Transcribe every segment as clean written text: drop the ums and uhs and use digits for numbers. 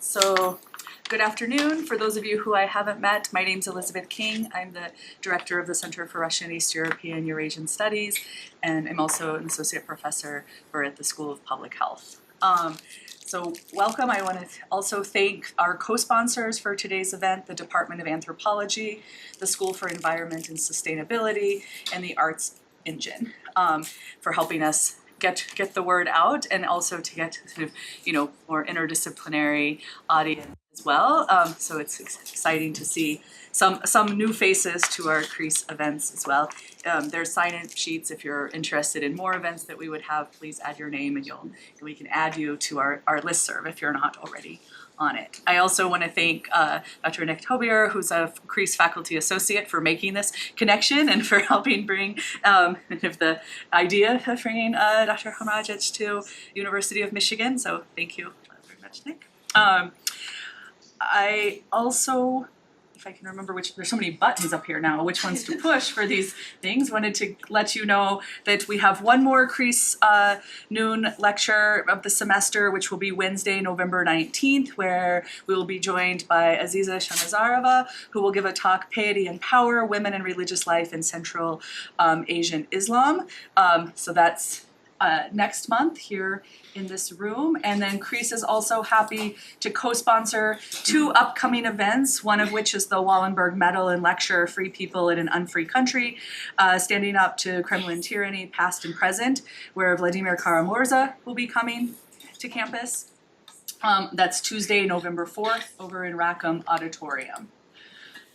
So, good afternoon. For those of you who I haven't met, my name's Elizabeth King. I'm the director of the Center for Russian, East European, Eurasian Studies, and I'm also an associate professor at the School of Public Health. So welcome. I want to also thank our co-sponsors for today's event, the Department of Anthropology, the School for Environment and Sustainability, and the Arts Engine for helping us get the word out, and also to get sort of, more interdisciplinary audience as well. So it's exciting to see some new faces to our CREES events as well. There's sign-in sheets if you're interested in more events that we would have. Please add your name, and we can add you to our listserv if you're not already on it. I also want to thank Dr. Nick Tobier, who's a CREES faculty associate, for making this connection and for helping bring the idea of bringing Dr. Hromadžić to University of Michigan. So thank you very much, Nick. I also, if I can remember there's so many buttons up here now, which ones to push for these things, wanted to let you know that we have one more CREES noon lecture of the semester, which will be Wednesday, November 19th, where we will be joined by Azra Hromadžić, who will give a talk, Piety and Power, Women and Religious Life in Central Asian Islam. So that's next month here in this room. And then CREES is also happy to co-sponsor two upcoming events, one of which is the Wallenberg Medal and Lecture, Free People in an Unfree Country, Standing Up to Kremlin Tyranny, Past and Present, where Vladimir Kara-Murza will be coming to campus. That's Tuesday, November 4th, over in Rackham Auditorium.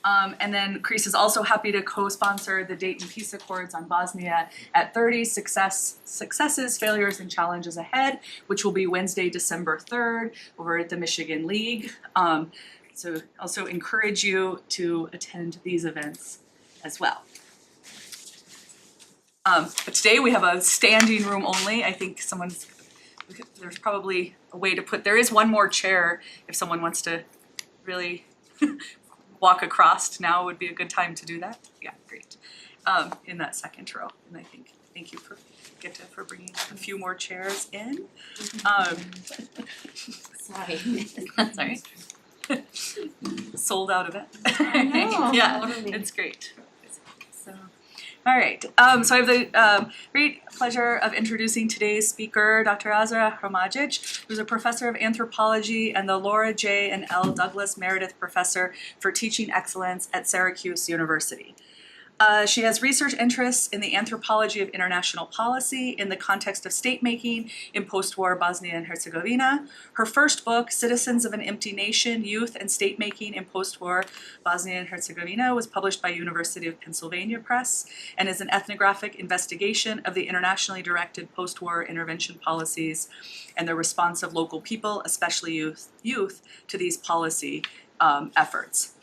And then CREES is also happy to co-sponsor the Dayton Peace Accords on Bosnia at 30, Successes, Failures, and Challenges Ahead, which will be Wednesday, December 3rd, over at the Michigan League. So also encourage you to attend these events as well. But today we have a standing room only. I think there's probably a way to there is one more chair if someone wants to really walk across. Now would be a good time to do that. Yeah, great. In that second row. And I think, thank you for bringing a few more chairs in. Sorry. Sorry. Sold out of it. I know, Yeah, totally. It's great. So, all right. So I have the great pleasure of introducing today's speaker, Dr. Azra Hromadžić, who's a professor of anthropology and the Laura J. and L. Douglas Meredith Professor for Teaching Excellence at Syracuse University. She has research interests in the anthropology of international policy in the context of state-making in post-war Bosnia and Herzegovina. Her first book, Citizens of an Empty Nation, Youth and State-Making in Post-War Bosnia and Herzegovina, was published by University of Pennsylvania Press and is an ethnographic investigation of the internationally directed post-war intervention policies and the response of local people, especially youth to these policy efforts.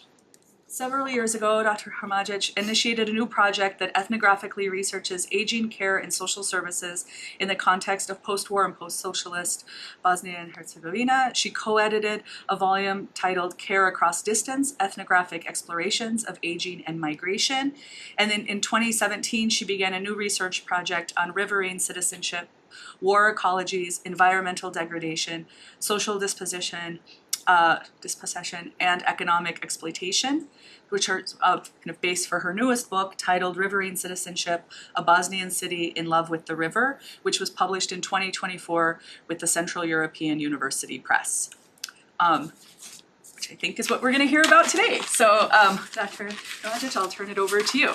Several years ago, Dr. Hromadžić initiated a new project that ethnographically researches aging care and social services in the context of post-war and post-socialist Bosnia and Herzegovina. She co-edited a volume titled Care Across Distance, Ethnographic Explorations of Aging and Migration. And then in 2017, she began a new research project on riverine citizenship, war ecologies, environmental degradation, social dispossession, and economic exploitation, which are kind of base for her newest book titled Riverine Citizenship, A Bosnian City in Love with the River, which was published in 2024 with the Central European University Press, which I think is what we're going to hear about today. So Dr. Hromadžić, I'll turn it over to you.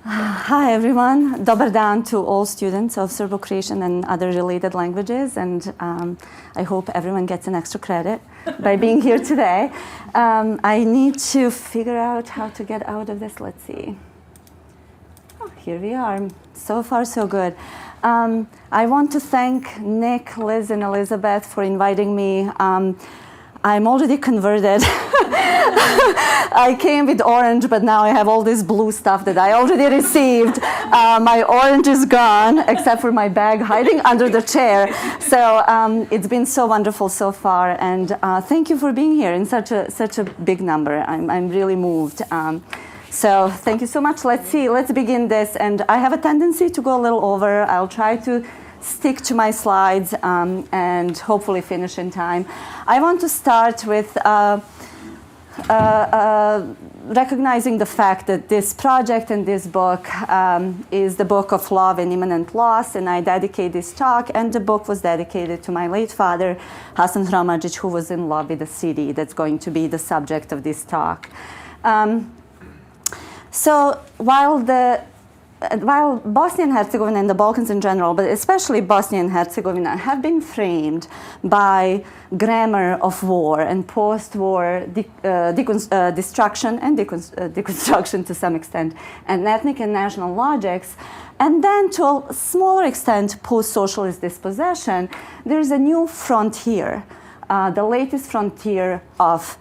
Hi everyone, dobar dan to all students of Serbo-Croatian and other related languages, and I hope everyone gets an extra credit by being here today. I need to figure out how to get out of this. Let's see. Oh, here we are. So far, so good. I want to thank Nick, Liz, and Elizabeth for inviting me. I'm already converted. I came with orange, but now I have all this blue stuff that I already received. My orange is gone, except for my bag hiding under the chair. So it's been so wonderful so far, and thank you for being here in such a big number. I'm really moved. So thank you so much. Let's begin this. And I have a tendency to go a little over. I'll try to stick to my slides and hopefully finish in time. I want to start with recognizing the fact that this project and this book is the book of love and imminent loss, and I dedicate this talk, and the book was dedicated to my late father, Azra Hromadžić, who was in love with the city. That's going to be the subject of this talk. So while Bosnia and Herzegovina and the Balkans in general, but especially Bosnia and Herzegovina, have been framed by grammar of war and post-war destruction and deconstruction to some extent, and ethnic and national logics, and then to a smaller extent post-socialist dispossession, there is a new frontier, the latest frontier of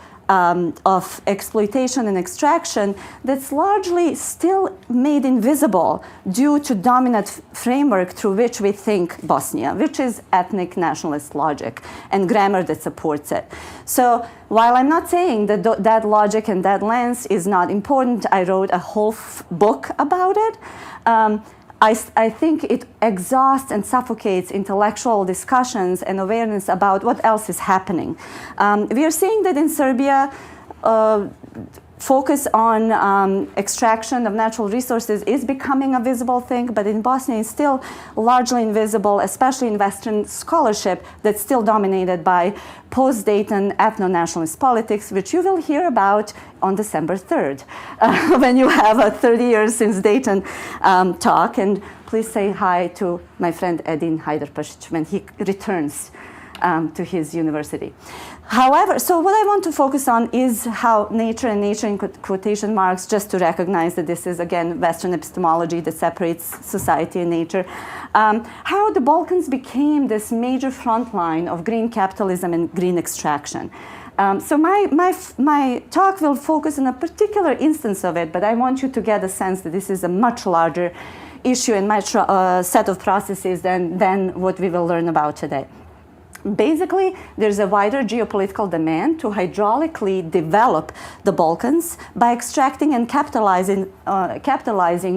exploitation and extraction that's largely still made invisible due to dominant framework through which we think Bosnia, which is ethnic nationalist logic and grammar that supports it. So while I'm not saying that that logic and that lens is not important, I wrote a whole book about it. I think it exhausts and suffocates intellectual discussions and awareness about what else is happening. We are seeing that in Serbia, focus on extraction of natural resources is becoming a visible thing, but in Bosnia it's still largely invisible, especially in Western scholarship that's still dominated by post-Dayton ethno-nationalist politics, which you will hear about on December 3rd, when you have a 30 years since Dayton talk. And please say hi to my friend Edin Hajdarpašić when he returns to his university. However, so what I want to focus on is how nature, and nature in quotation marks, just to recognize that this is, again, Western epistemology that separates society and nature, how the Balkans became this major front line of green capitalism and green extraction. So my talk will focus on a particular instance of it, but I want you to get a sense that this is a much larger issue and much set of processes than what we will learn about today. Basically, there's a wider geopolitical demand to hydraulically develop the Balkans by extracting and capitalizing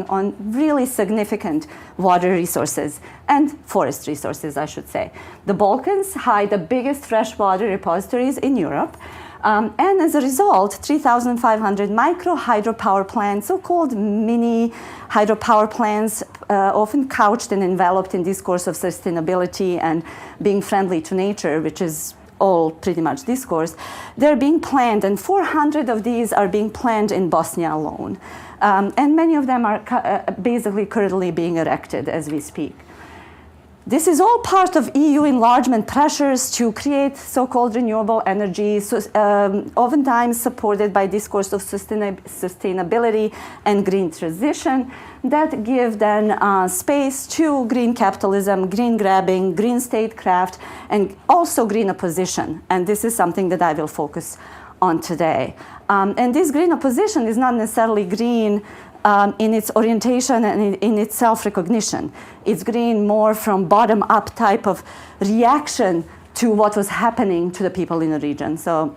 on really significant water resources and forest resources, I should say. The Balkans hide the biggest freshwater repositories in Europe. And as a result, 3,500 micro hydropower plants, so-called mini hydropower plants, often couched and enveloped in discourse of sustainability and being friendly to nature, which is all pretty much discourse, they're being planned, and 400 of these are being planned in Bosnia alone. And many of them are basically currently being erected as we speak. This is all part of EU enlargement pressures to create so-called renewable energy, oftentimes supported by discourse of sustainability and green transition that give then space to green capitalism, green grabbing, green statecraft, and also green opposition. And this is something that I will focus on today. And this green opposition is not necessarily green in its orientation and in its self-recognition. It's green more from bottom-up type of reaction to what was happening to the people in the region. So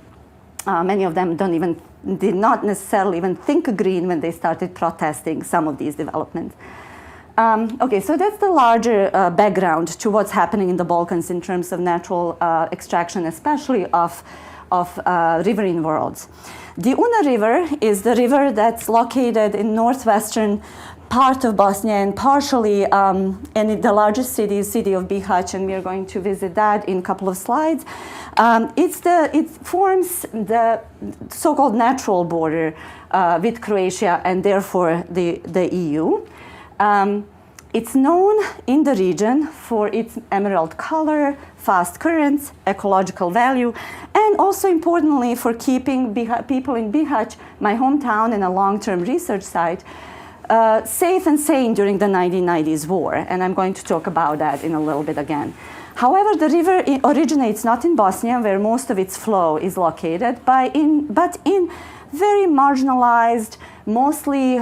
many of them did not necessarily even think green when they started protesting some of these developments. Okay, so that's the larger background to what's happening in the Balkans in terms of natural extraction, especially of riverine worlds. The Una River is the river that's located in northwestern part of Bosnia and partially in the largest city of Bihać, and we are going to visit that in a couple of slides. It forms the so-called natural border with Croatia and therefore the EU. It's known in the region for its emerald color, fast currents, ecological value, and also importantly for keeping people in Bihać, my hometown and a long-term research site, safe and sane during the 1990s war. And I'm going to talk about that in a little bit again. However, the river originates not in Bosnia, where most of its flow is located, but in very marginalized, mostly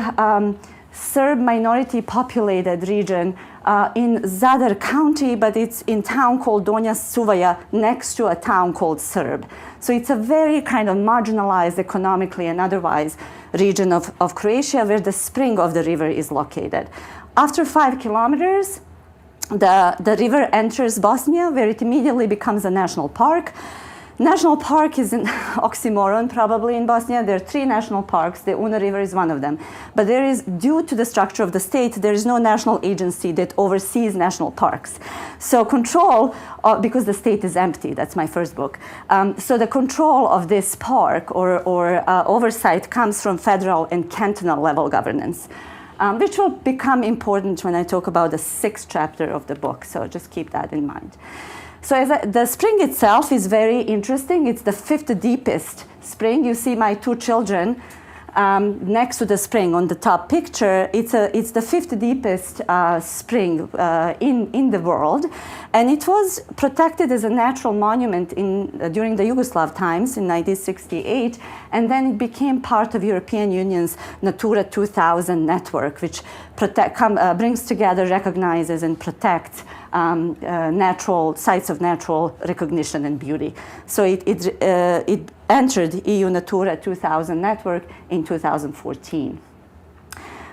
Serb minority populated region in Zadar County, but it's in a town called Donja Suvaja, next to a town called Srb. So it's a very kind of marginalized economically and otherwise region of Croatia where the spring of the river is located. After 5 kilometers, the river enters Bosnia, where it immediately becomes a national park. National park is an oxymoron probably in Bosnia. There are 3 national parks. The Una River is one of them. But there is, due to the structure of the state, there is no national agency that oversees national parks. So control, because the state is empty, that's my first book. So the control of this park or oversight comes from federal and cantonal level governance, which will become important when I talk about the 6th chapter of the book. So just keep that in mind. So the spring itself is very interesting. It's the 5th deepest spring. You see my 2 children next to the spring on the top picture. It's the 5th deepest spring in the world. And it was protected as a natural monument during the Yugoslav times in 1968. And then it became part of European Union's Natura 2000 network, which brings together, recognizes, and protects natural sites of natural recognition and beauty. So it entered EU Natura 2000 network in 2014.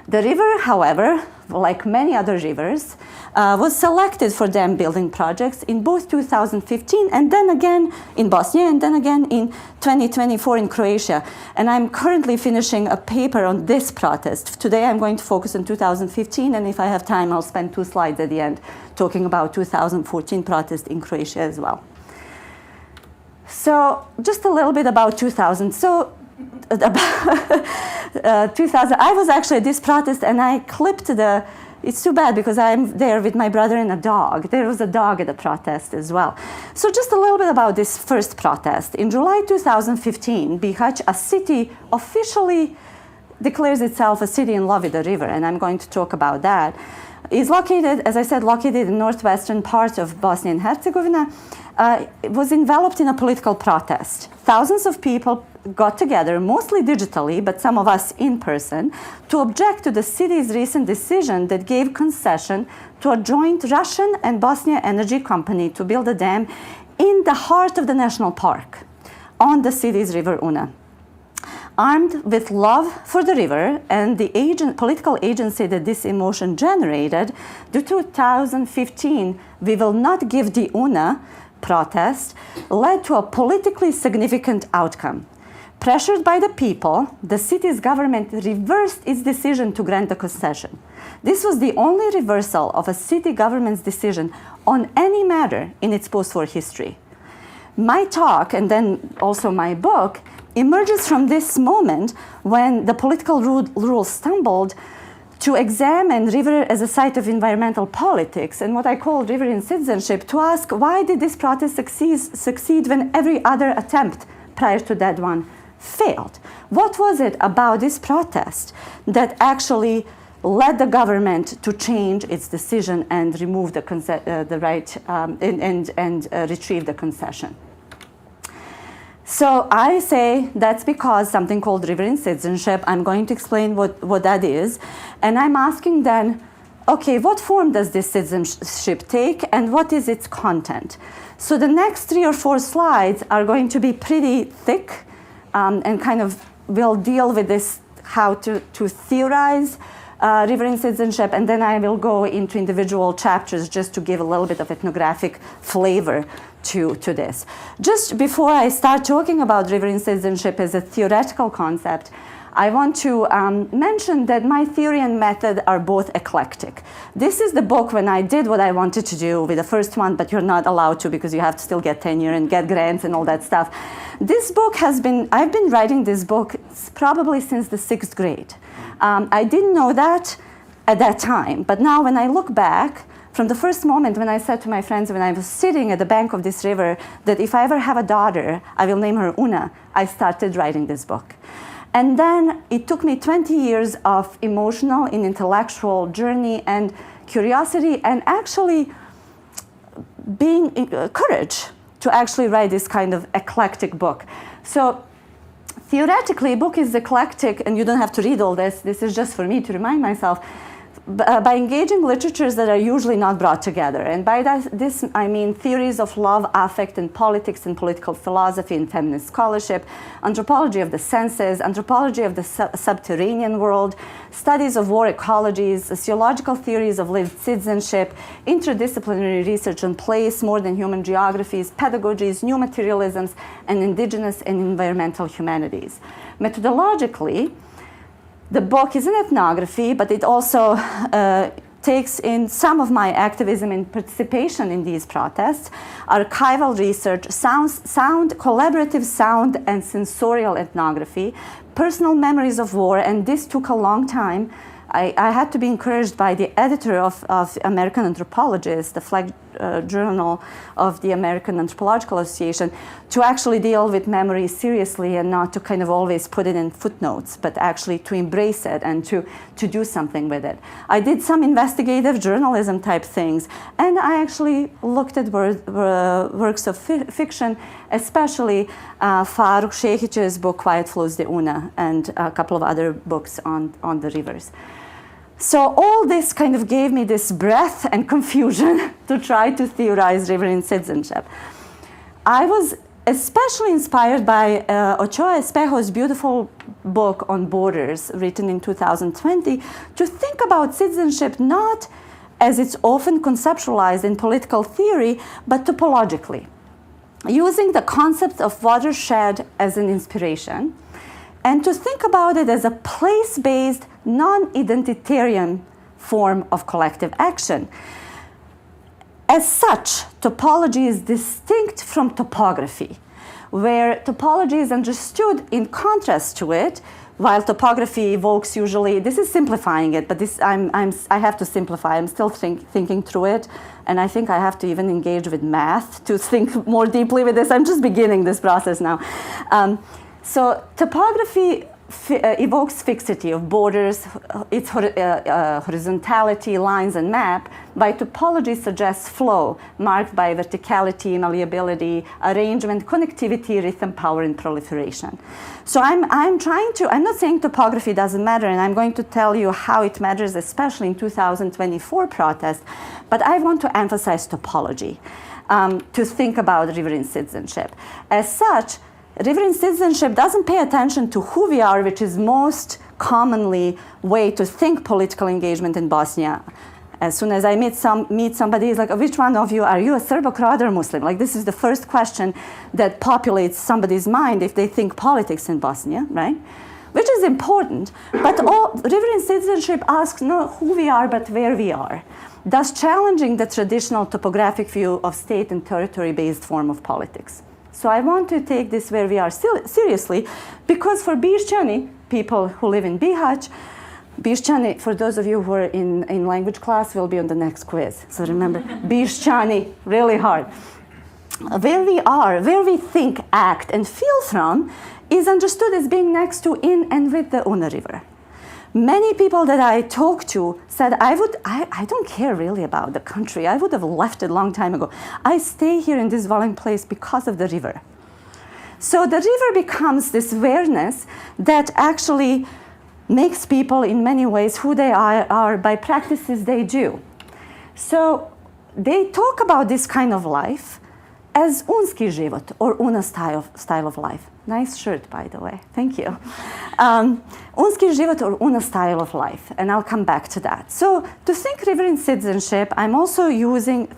The river, however, like many other rivers, was selected for dam building projects in both 2015 and then again in Bosnia and then again in 2024 in Croatia. And I'm currently finishing a paper on this protest. Today I'm going to focus on 2015, and if I have time, I'll spend 2 slides at the end talking about 2014 protest in Croatia as well. So just a little bit about 2000. So about 2000, I was actually at this protest and I clipped it's too bad because I'm there with my brother and a dog. There was a dog at the protest as well. So just a little bit about this first protest. In July 2015, Bihać, a city, officially declares itself a city in love with the river, and I'm going to talk about that. Is located, as I said, located in northwestern part of Bosnia and Herzegovina. It was enveloped in a political protest. Thousands of people got together, mostly digitally, but some of us in person, to object to the city's recent decision that gave concession to a joint Russian and Bosnian energy company to build a dam in the heart of the national park on the city's river Una. Armed with love for the river and the political agency that this emotion generated, the 2015 "We Will Not Give the Una" protest led to a politically significant outcome. Pressured by the people, the city's government reversed its decision to grant the concession. This was the only reversal of a city government's decision on any matter in its post-war history. My talk, and then also my book, emerges from this moment when the political rules stumbled to examine river as a site of environmental politics and what I call riverine citizenship, to ask why did this protest succeed when every other attempt prior to that one failed? What was it about this protest that actually led the government to change its decision and remove the right and retrieve the concession? So I say that's because something called riverine citizenship. I'm going to explain what that is. And I'm asking then, okay, what form does this citizenship take and what is its content? So the next 3 or 4 slides are going to be pretty thick and kind of will deal with this, how to theorize riverine citizenship, and then I will go into individual chapters just to give a little bit of ethnographic flavor to this. Just before I start talking about riverine citizenship as a theoretical concept, I want to mention that my theory and method are both eclectic. This is the book when I did what I wanted to do with the first one, but you're not allowed to because you have to still get tenure and get grants and all that stuff. This book I've been writing this book probably since the 6th grade. I didn't know that at that time, but now when I look back, from the first moment when I said to my friends when I was sitting at the bank of this river that if I ever have a daughter, I will name her Una, I started writing this book. And then it took me 20 years of emotional and intellectual journey and curiosity and actually being courage to actually write this kind of eclectic book. So theoretically, a book is eclectic, and you don't have to read all this. This is just for me to remind myself. by engaging literatures that are usually not brought together. And by this, I mean theories of love, affect, and politics and political philosophy and feminist scholarship, anthropology of the senses, anthropology of the subterranean world, studies of war ecologies, sociological theories of lived citizenship, interdisciplinary research on place, more than human geographies, pedagogies, new materialisms, and indigenous and environmental humanities. Methodologically, the book is an ethnography, but it also takes in some of my activism and participation in these protests, archival research, collaborative sound and sensorial ethnography, personal memories of war, and this took a long time. I had to be encouraged by the editor of American Anthropologist, the flag journal of the American Anthropological Association, to actually deal with memory seriously and not to kind of always put it in footnotes, but actually to embrace it and to do something with it. I did some investigative journalism type things, and I actually looked at works of fiction, especially Faruk Šehić's book Quiet Flows the Una, and a couple of other books on the rivers. So all this kind of gave me this breadth and confusion to try to theorize riverine citizenship. I was especially inspired by Ochoa Espejo's beautiful book on borders, written in 2020, to think about citizenship not as it's often conceptualized in political theory, but topologically, using the concept of watershed as an inspiration, and to think about it as a place-based, non-identitarian form of collective action. As such, topology is distinct from topography, where topology is understood in contrast to it, while topography evokes usually, this is simplifying it, but this I have to simplify. I'm still thinking through it, and I think I have to even engage with math to think more deeply with this. I'm just beginning this process now. So topography evokes fixity of borders, its horizontality, lines, and map. By topology suggests flow, marked by verticality, malleability, arrangement, connectivity, rhythm, power, and proliferation. So I'm not saying topography doesn't matter, and I'm going to tell you how it matters, especially in 2024 protests, but I want to emphasize topology to think about riverine citizenship. As such, riverine citizenship doesn't pay attention to who we are, which is most commonly way to think political engagement in Bosnia. As soon as I meet somebody, it's like, which one of you, are you a Serbo-Croat or Muslim? Like, this is the first question that populates somebody's mind if they think politics in Bosnia, right? Which is important, but riverine citizenship asks not who we are, but where we are, thus challenging the traditional topographic view of state and territory-based form of politics. So I want to take this where we are seriously, because for Bišćani, people who live in Bihać, Bišćani, for those of you who are in language class, will be on the next quiz. So remember, Bišćani, really hard. Where we are, where we think, act, and feel from, is understood as being next to, in, and with the Una River. Many people that I talked to said, I don't care really about the country. I would have left it a long time ago. I stay here in this dwelling place because of the river. So the river becomes this awareness that actually makes people in many ways who they are by practices they do. So they talk about this kind of life as unski život, or Una style of life. Nice shirt, by the way. Thank you. Unski život, or Una style of life, and I'll come back to that. So to think riverine citizenship, I'm also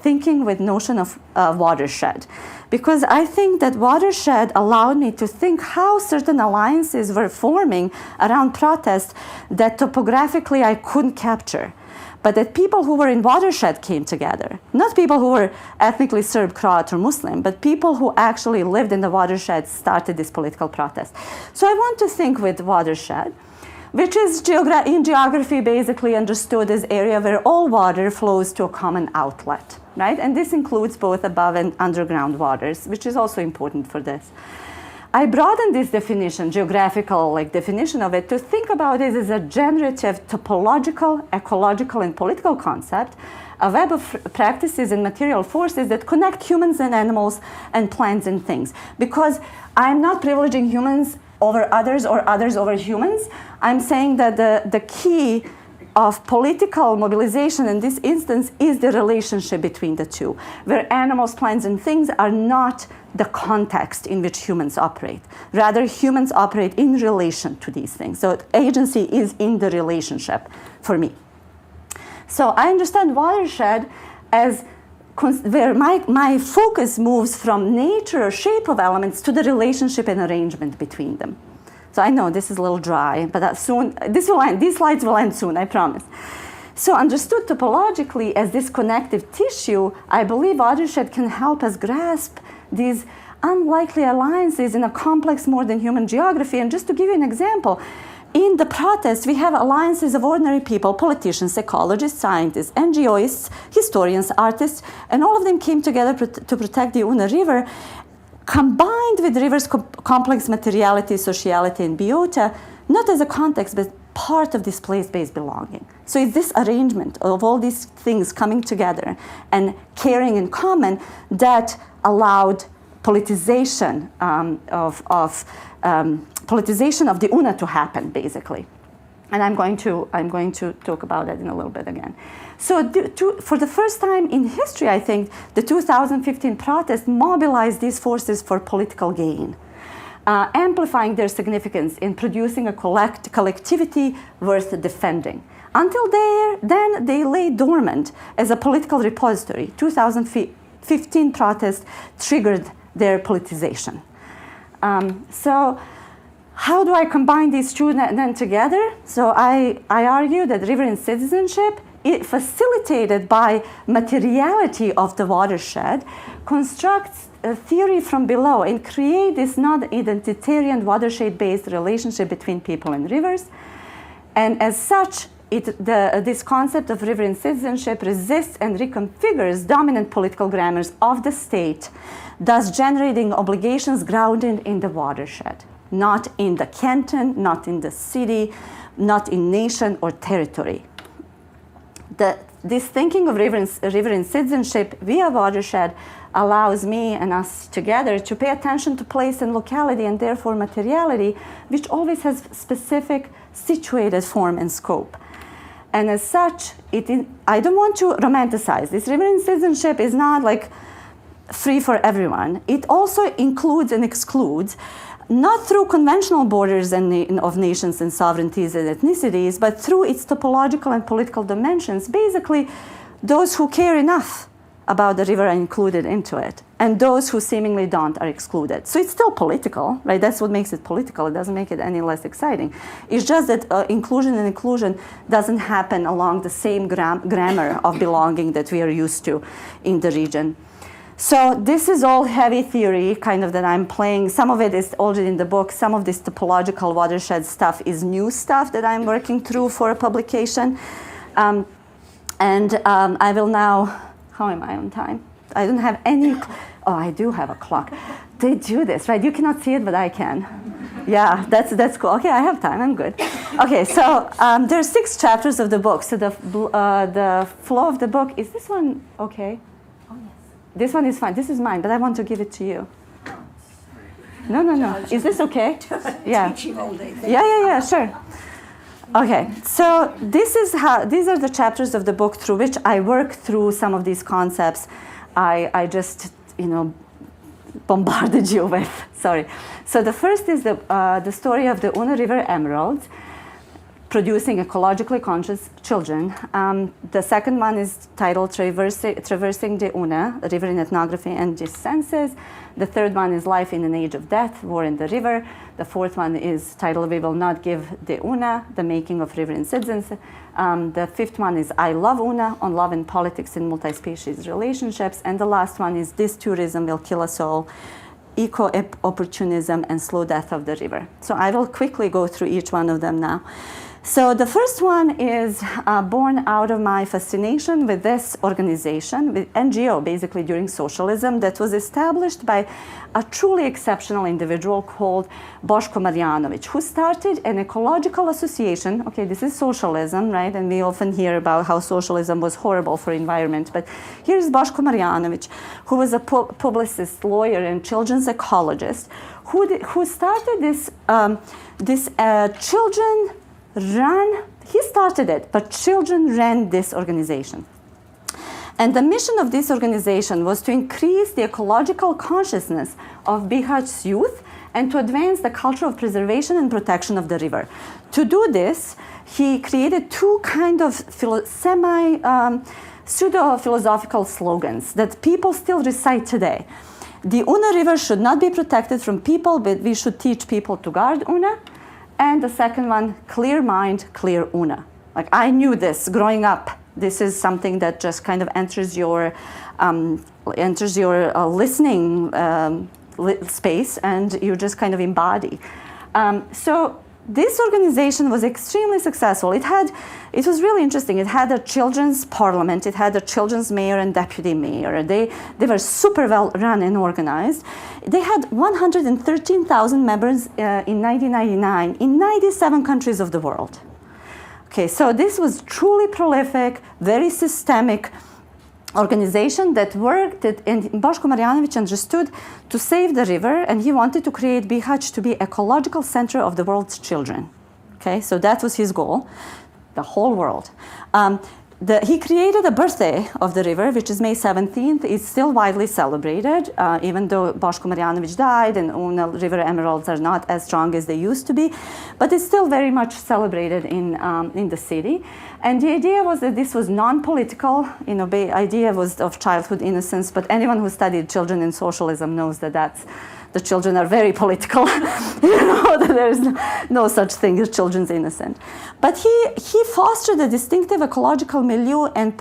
thinking with notion of watershed, because I think that watershed allowed me to think how certain alliances were forming around protest that topographically I couldn't capture. But that people who were in watershed came together. Not people who were ethnically Serb, Croat, or Muslim, but people who actually lived in the watershed started this political protest. So I want to think with watershed, which is in geography basically understood as area where all water flows to a common outlet, right? And this includes both above and underground waters, which is also important for this. I broadened this definition, geographical definition of it, to think about it as a generative, topological, ecological, and political concept, a web of practices and material forces that connect humans and animals and plants and things. Because I'm not privileging humans over others or others over humans. I'm saying that the key of political mobilization in this instance is the relationship between the two, where animals, plants, and things are not the context in which humans operate. Rather, humans operate in relation to these things. So agency is in the relationship for me. So I understand watershed as where my focus moves from nature or shape of elements to the relationship and arrangement between them. So I know this is a little dry, but soon, this will end. These slides will end soon, I promise. So understood topologically as this connective tissue, I believe watershed can help us grasp these unlikely alliances in a complex, more than human geography. And just to give you an example, in the protests, we have alliances of ordinary people, politicians, ecologists, scientists, NGOists, historians, artists, and all of them came together to protect the Una River, combined with the river's complex materiality, sociality, and biota, not as a context, but part of this place-based belonging. So it's this arrangement of all these things coming together and caring in common that allowed politicization politicization of the Una to happen, basically. And I'm going to talk about that in a little bit again. So for the first time in history, I think, the 2015 protests mobilized these forces for political gain, amplifying their significance in producing a collectivity worth defending. Until then, they lay dormant as a political repository. 2015 protests triggered their politicization. So how do I combine these two then together? So I argue that riverine citizenship, facilitated by materiality of the watershed, constructs a theory from below and create this non-identitarian watershed-based relationship between people and rivers. And as such, this concept of riverine citizenship resists and reconfigures dominant political grammars of the state, thus generating obligations grounded in the watershed, not in the canton, not in the city, not in nation or territory. This thinking of riverine citizenship via watershed allows me and us together to pay attention to place and locality and therefore materiality, which always has specific situated form and scope. And as such, I don't want to romanticize. This riverine citizenship is not like free for everyone. It also includes and excludes, not through conventional borders of nations and sovereignties and ethnicities, but through its topological and political dimensions. Basically, those who care enough about the river are included into it, and those who seemingly don't are excluded. So it's still political, right? That's what makes it political. It doesn't make it any less exciting. It's just that inclusion and inclusion doesn't happen along the same grammar of belonging that we are used to in the region. So this is all heavy theory, kind of, that I'm playing. Some of it is already in the book. Some of this topological watershed stuff is new stuff that I'm working through for a publication. I will now, how am I on time? I don't have any, oh, I do have a clock. They do this, right? You cannot see it, but I can. Yeah, that's cool. Okay, I have time, I'm good. Okay, so there are 6 chapters of the book. So the flow of the book, is this one okay? This one is fine. This is mine, but I want to give it to you. No. Is this okay? Yeah. Yeah, sure. Okay, so these are the chapters of the book through which I work through some of these concepts. I just, bombarded you with. Sorry. So the first is the story of the Una River emeralds, producing ecologically conscious children. The second one is titled Traversing the Una, a River in Ethnography and Dissenses. The third one is Life in an Age of Death, War in the River. The fourth one is titled We Will Not Give the Una, The Making of Riverine Citizens. The fifth one is I Love Una, On Love and Politics in Multi-Species Relationships. And the last one is This Tourism Will Kill Us All, Eco-Opportunism and Slow Death of the River. So I will quickly go through each one of them now. So the first one is born out of my fascination with this organization, with NGO, basically during socialism, that was established by a truly exceptional individual called Boško Marjanović, who started an ecological association. Okay, this is socialism, right? And we often hear about how socialism was horrible for environment. But here's Boško Marjanović, who was a publicist, lawyer, and children's ecologist, who started this children run, he started it, but children ran this organization. And the mission of this organization was to increase the ecological consciousness of Bihać youth and to advance the culture of preservation and protection of the river. To do this, he created two kind of pseudo-philosophical slogans that people still recite today. The Una River should not be protected from people, but we should teach people to guard Una. And the second one, clear mind, clear Una. Like, I knew this growing up. This is something that just kind of enters your listening space, and you just kind of embody. So this organization was extremely successful. It was really interesting. It had a children's parliament. It had a children's mayor and deputy mayor. They were super well run and organized. They had 113,000 members in 1999 in 97 countries of the world. Okay, so this was truly prolific, very systemic organization that worked, and Boško Marjanović understood to save the river, and he wanted to create Bihać to be ecological center of the world's children. Okay, so that was his goal, the whole world. He created a birthday of the river, which is May 17th. It's still widely celebrated, even though Boško Marjanović died and Una River emeralds are not as strong as they used to be, but it's still very much celebrated in the city. And the idea was that this was non-political. The idea was of childhood innocence, but anyone who studied children in socialism knows that the children are very political. That there's no such thing as children's innocent. But he fostered a distinctive ecological milieu, and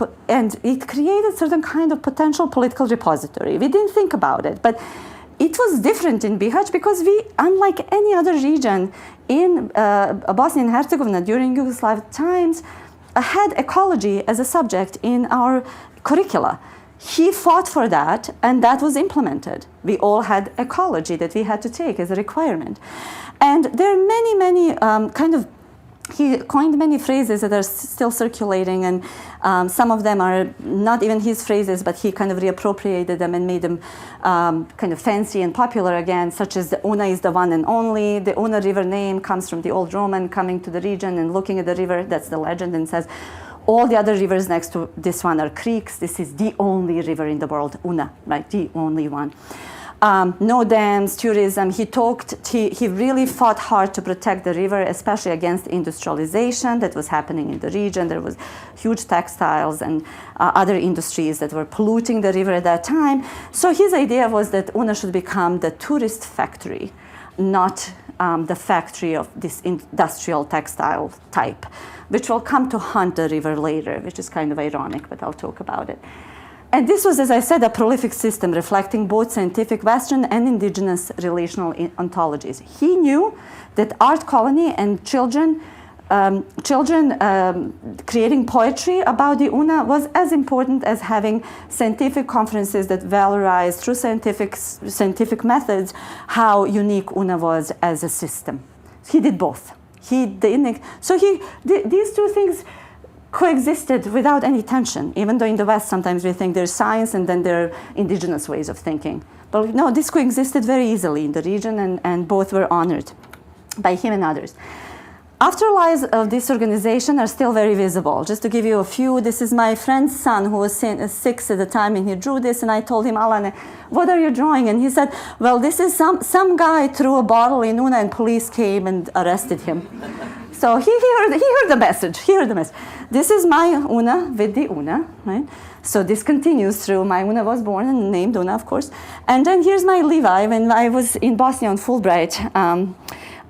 it created certain kind of potential political repository. We didn't think about it, but it was different in Bihać because we, unlike any other region in Bosnia and Herzegovina during Yugoslav times, had ecology as a subject in our curricula. He fought for that, and that was implemented. We all had ecology that we had to take as a requirement. And there are many he coined many phrases that are still circulating, and some of them are not even his phrases, but he kind of reappropriated them and made them kind of fancy and popular again, such as the Una is the one and only. The Una River name comes from the old Roman coming to the region and looking at the river. That's the legend, and says, all the other rivers next to this one are creeks. This is the only river in the world, Una, right? The only one. No dams, tourism. He really fought hard to protect the river, especially against industrialization that was happening in the region. There was huge textiles and other industries that were polluting the river at that time. So his idea was that Una should become the tourist factory, not the factory of this industrial textile type, which will come to haunt the river later, which is kind of ironic, but I'll talk about it. And this was, as I said, a prolific system reflecting both scientific Western and indigenous relational ontologies. He knew that art colony and children creating poetry about the Una was as important as having scientific conferences that valorized through scientific methods how unique Una was as a system. He did both. These two things coexisted without any tension, even though in the West sometimes we think there's science and then there are indigenous ways of thinking. But no, this coexisted very easily in the region, and both were honored by him and others. Afterlives of this organization are still very visible. Just to give you a few, this is my friend's son who was 6 at the time, and he drew this, and I told him, Alan, what are you drawing? And he said, well, this is some guy threw a bottle in Una and police came and arrested him. So he heard the message. This is my Una with the Una, right? So this continues through. My Una was born and named Una, of course. And then here's my Levi. When I was in Bosnia on Fulbright,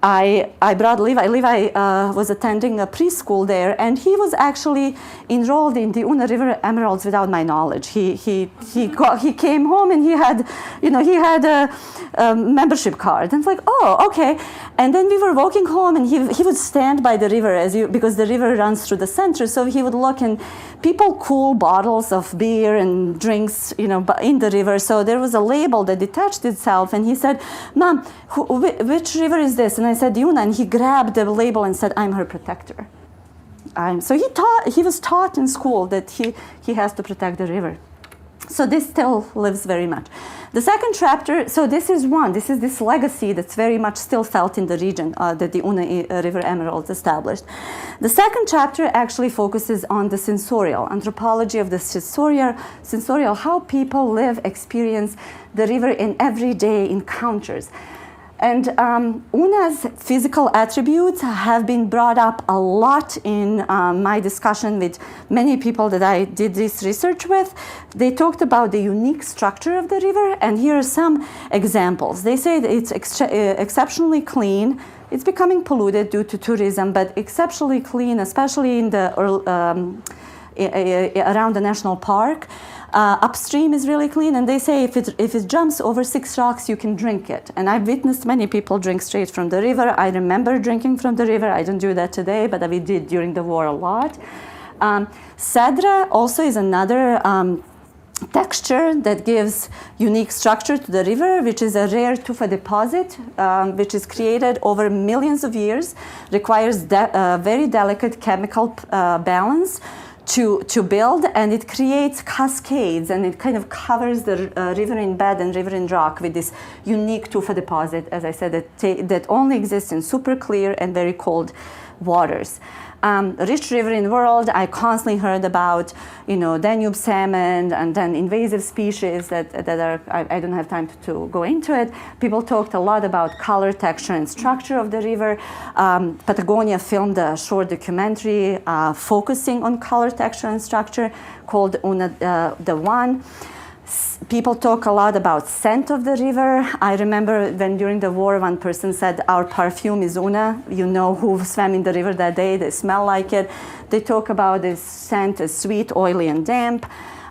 I brought Levi. Levi was attending a preschool there, and he was actually enrolled in the Una River Emeralds without my knowledge. He came home and he had a membership card, and it's like, oh, okay. And then we were walking home, and he would stand by the river because the river runs through the center. So he would look, and people cool bottles of beer and drinks, in the river. So there was a label that detached itself, and he said, "Mom, which river is this?" And I said, "Una." And he grabbed the label and said, "I'm her protector." So he was taught in school that he has to protect the river. So this still lives very much. The second chapter, so this is this legacy that's very much still felt in the region that the Una River Emeralds established. The second chapter actually focuses on the sensorial, anthropology of the sensorial, how people live, experience the river in everyday encounters. And Una's physical attributes have been brought up a lot in my discussion with many people that I did this research with. They talked about the unique structure of the river, and here are some examples. They say that it's exceptionally clean. It's becoming polluted due to tourism, but exceptionally clean, especially in the around the national park. Upstream is really clean, and they say if it jumps over 6 rocks, you can drink it. And I've witnessed many people drink straight from the river. I remember drinking from the river. I don't do that today, but we did during the war a lot. Cedra also is another texture that gives unique structure to the river, which is a rare tufa deposit, which is created over millions of years, requires very delicate chemical balance to build, and it creates cascades, and it kind of covers the riverine bed and riverine rock with this unique tufa deposit, as I said, that only exists in super clear and very cold waters. Rich riverine world, I constantly heard about, Danube salmon and then invasive species that are, I don't have time to go into it. People talked a lot about color, texture, and structure of the river. Patagonia filmed a short documentary focusing on color, texture, and structure called Una the One. People talk a lot about scent of the river. I remember when during the war, one person said, our perfume is Una. You know who swam in the river that day, they smell like it. They talk about this scent as sweet, oily, and damp.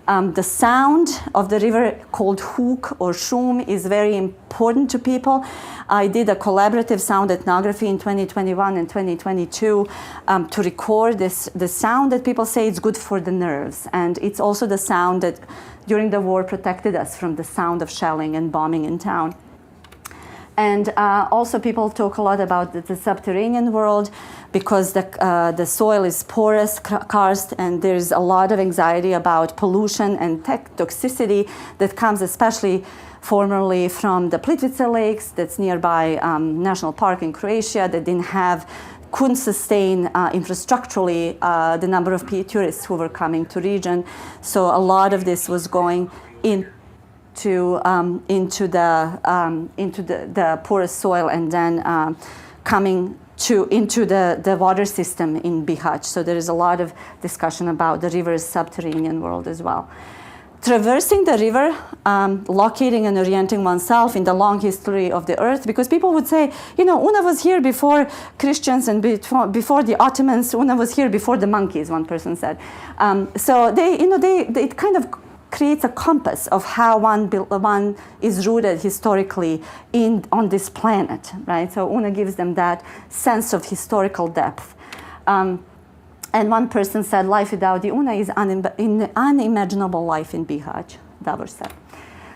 The sound of the river called hook or shum is very important to people. I did a collaborative sound ethnography in 2021 and 2022 to record the sound that people say is good for the nerves. And it's also the sound that during the war protected us from the sound of shelling and bombing in town. And also people talk a lot about the subterranean world because the soil is porous, karst, and there's a lot of anxiety about pollution and toxicity that comes especially formerly from the Plitvice lakes that's nearby national park in Croatia that couldn't sustain infrastructurally the number of tourists who were coming to region. So a lot of this was going into the porous soil and then coming into the water system in Bihać. So there is a lot of discussion about the river's subterranean world as well. Traversing the river, locating and orienting oneself in the long history of the earth, because people would say, Una was here before Christians and before the Ottomans. Una was here before the monkeys, one person said. So it kind of creates a compass of how one is rooted historically on this planet, right? So Una gives them that sense of historical depth. And one person said, life without the Una is unimaginable life in Bihać, Davor said.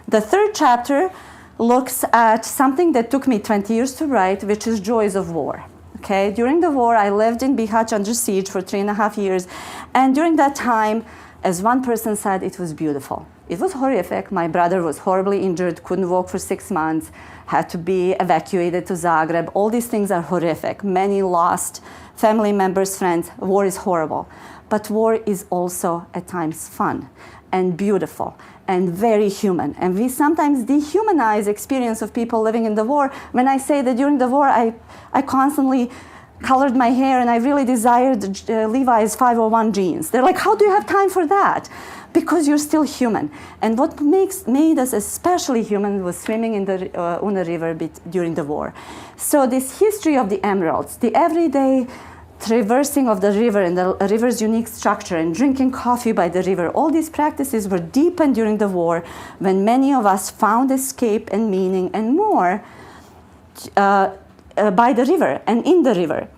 The third chapter looks at something that took me 20 years to write, which is joys of war. Okay, during the war, I lived in Bihać under siege for 3.5 years. And during that time, as one person said, it was beautiful. It was horrific. My brother was horribly injured, couldn't walk for 6 months, had to be evacuated to Zagreb. All these things are horrific. Many lost family members, friends. War is horrible. But war is also at times fun and beautiful and very human. And we sometimes dehumanize experience of people living in the war. When I say that during the war, I constantly colored my hair and I really desired Levi's 501 jeans. They're like, how do you have time for that? Because you're still human. And what made us especially human was swimming in the Una River during the war. So this history of the emeralds, the everyday traversing of the river and the river's unique structure and drinking coffee by the river, all these practices were deepened during the war when many of us found escape and meaning and more by the river and in the river.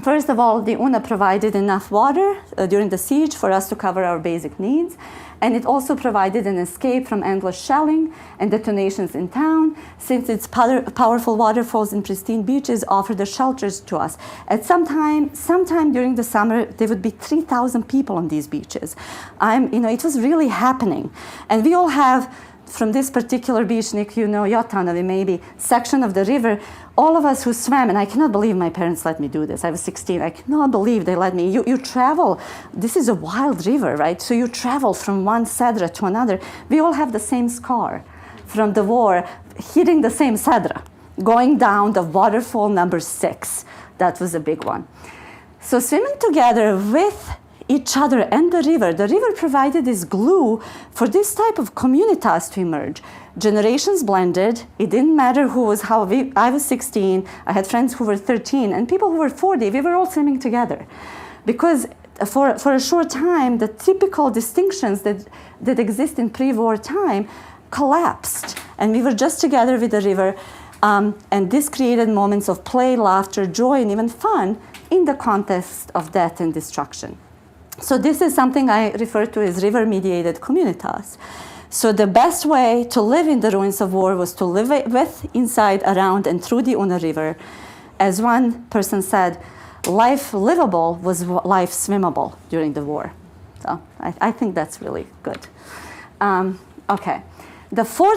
First of all, the UNA provided enough water during the siege for us to cover our basic needs. And it also provided an escape from endless shelling and detonations in town, since its powerful waterfalls and pristine beaches offered the shelters to us. At sometime during the summer, there would be 3,000 people on these beaches. It was really happening. And we all have, from this particular beach, Nick, you know Jotanovi maybe, section of the river, all of us who swam, and I cannot believe my parents let me do this. I was 16. I cannot believe they let me. You travel. This is a wild river, right? So you travel from one sedra to another. We all have the same scar from the war, hitting the same sedra, going down the waterfall number 6. That was a big one. So swimming together with each other and the river provided this glue for this type of communitas to emerge. Generations blended. It didn't matter who was how. I was 16. I had friends who were 13, and people who were 40. We were all swimming together, because for a short time, the typical distinctions that exist in pre-war time collapsed, and we were just together with the river, and this created moments of play, laughter, joy, and even fun in the context of death and destruction. So this is something I refer to as river-mediated communitas. So the best way to live in the ruins of war was to live with, inside, around, and through the Una River. As one person said, life livable was life swimmable during the war. So I think that's really good. Okay.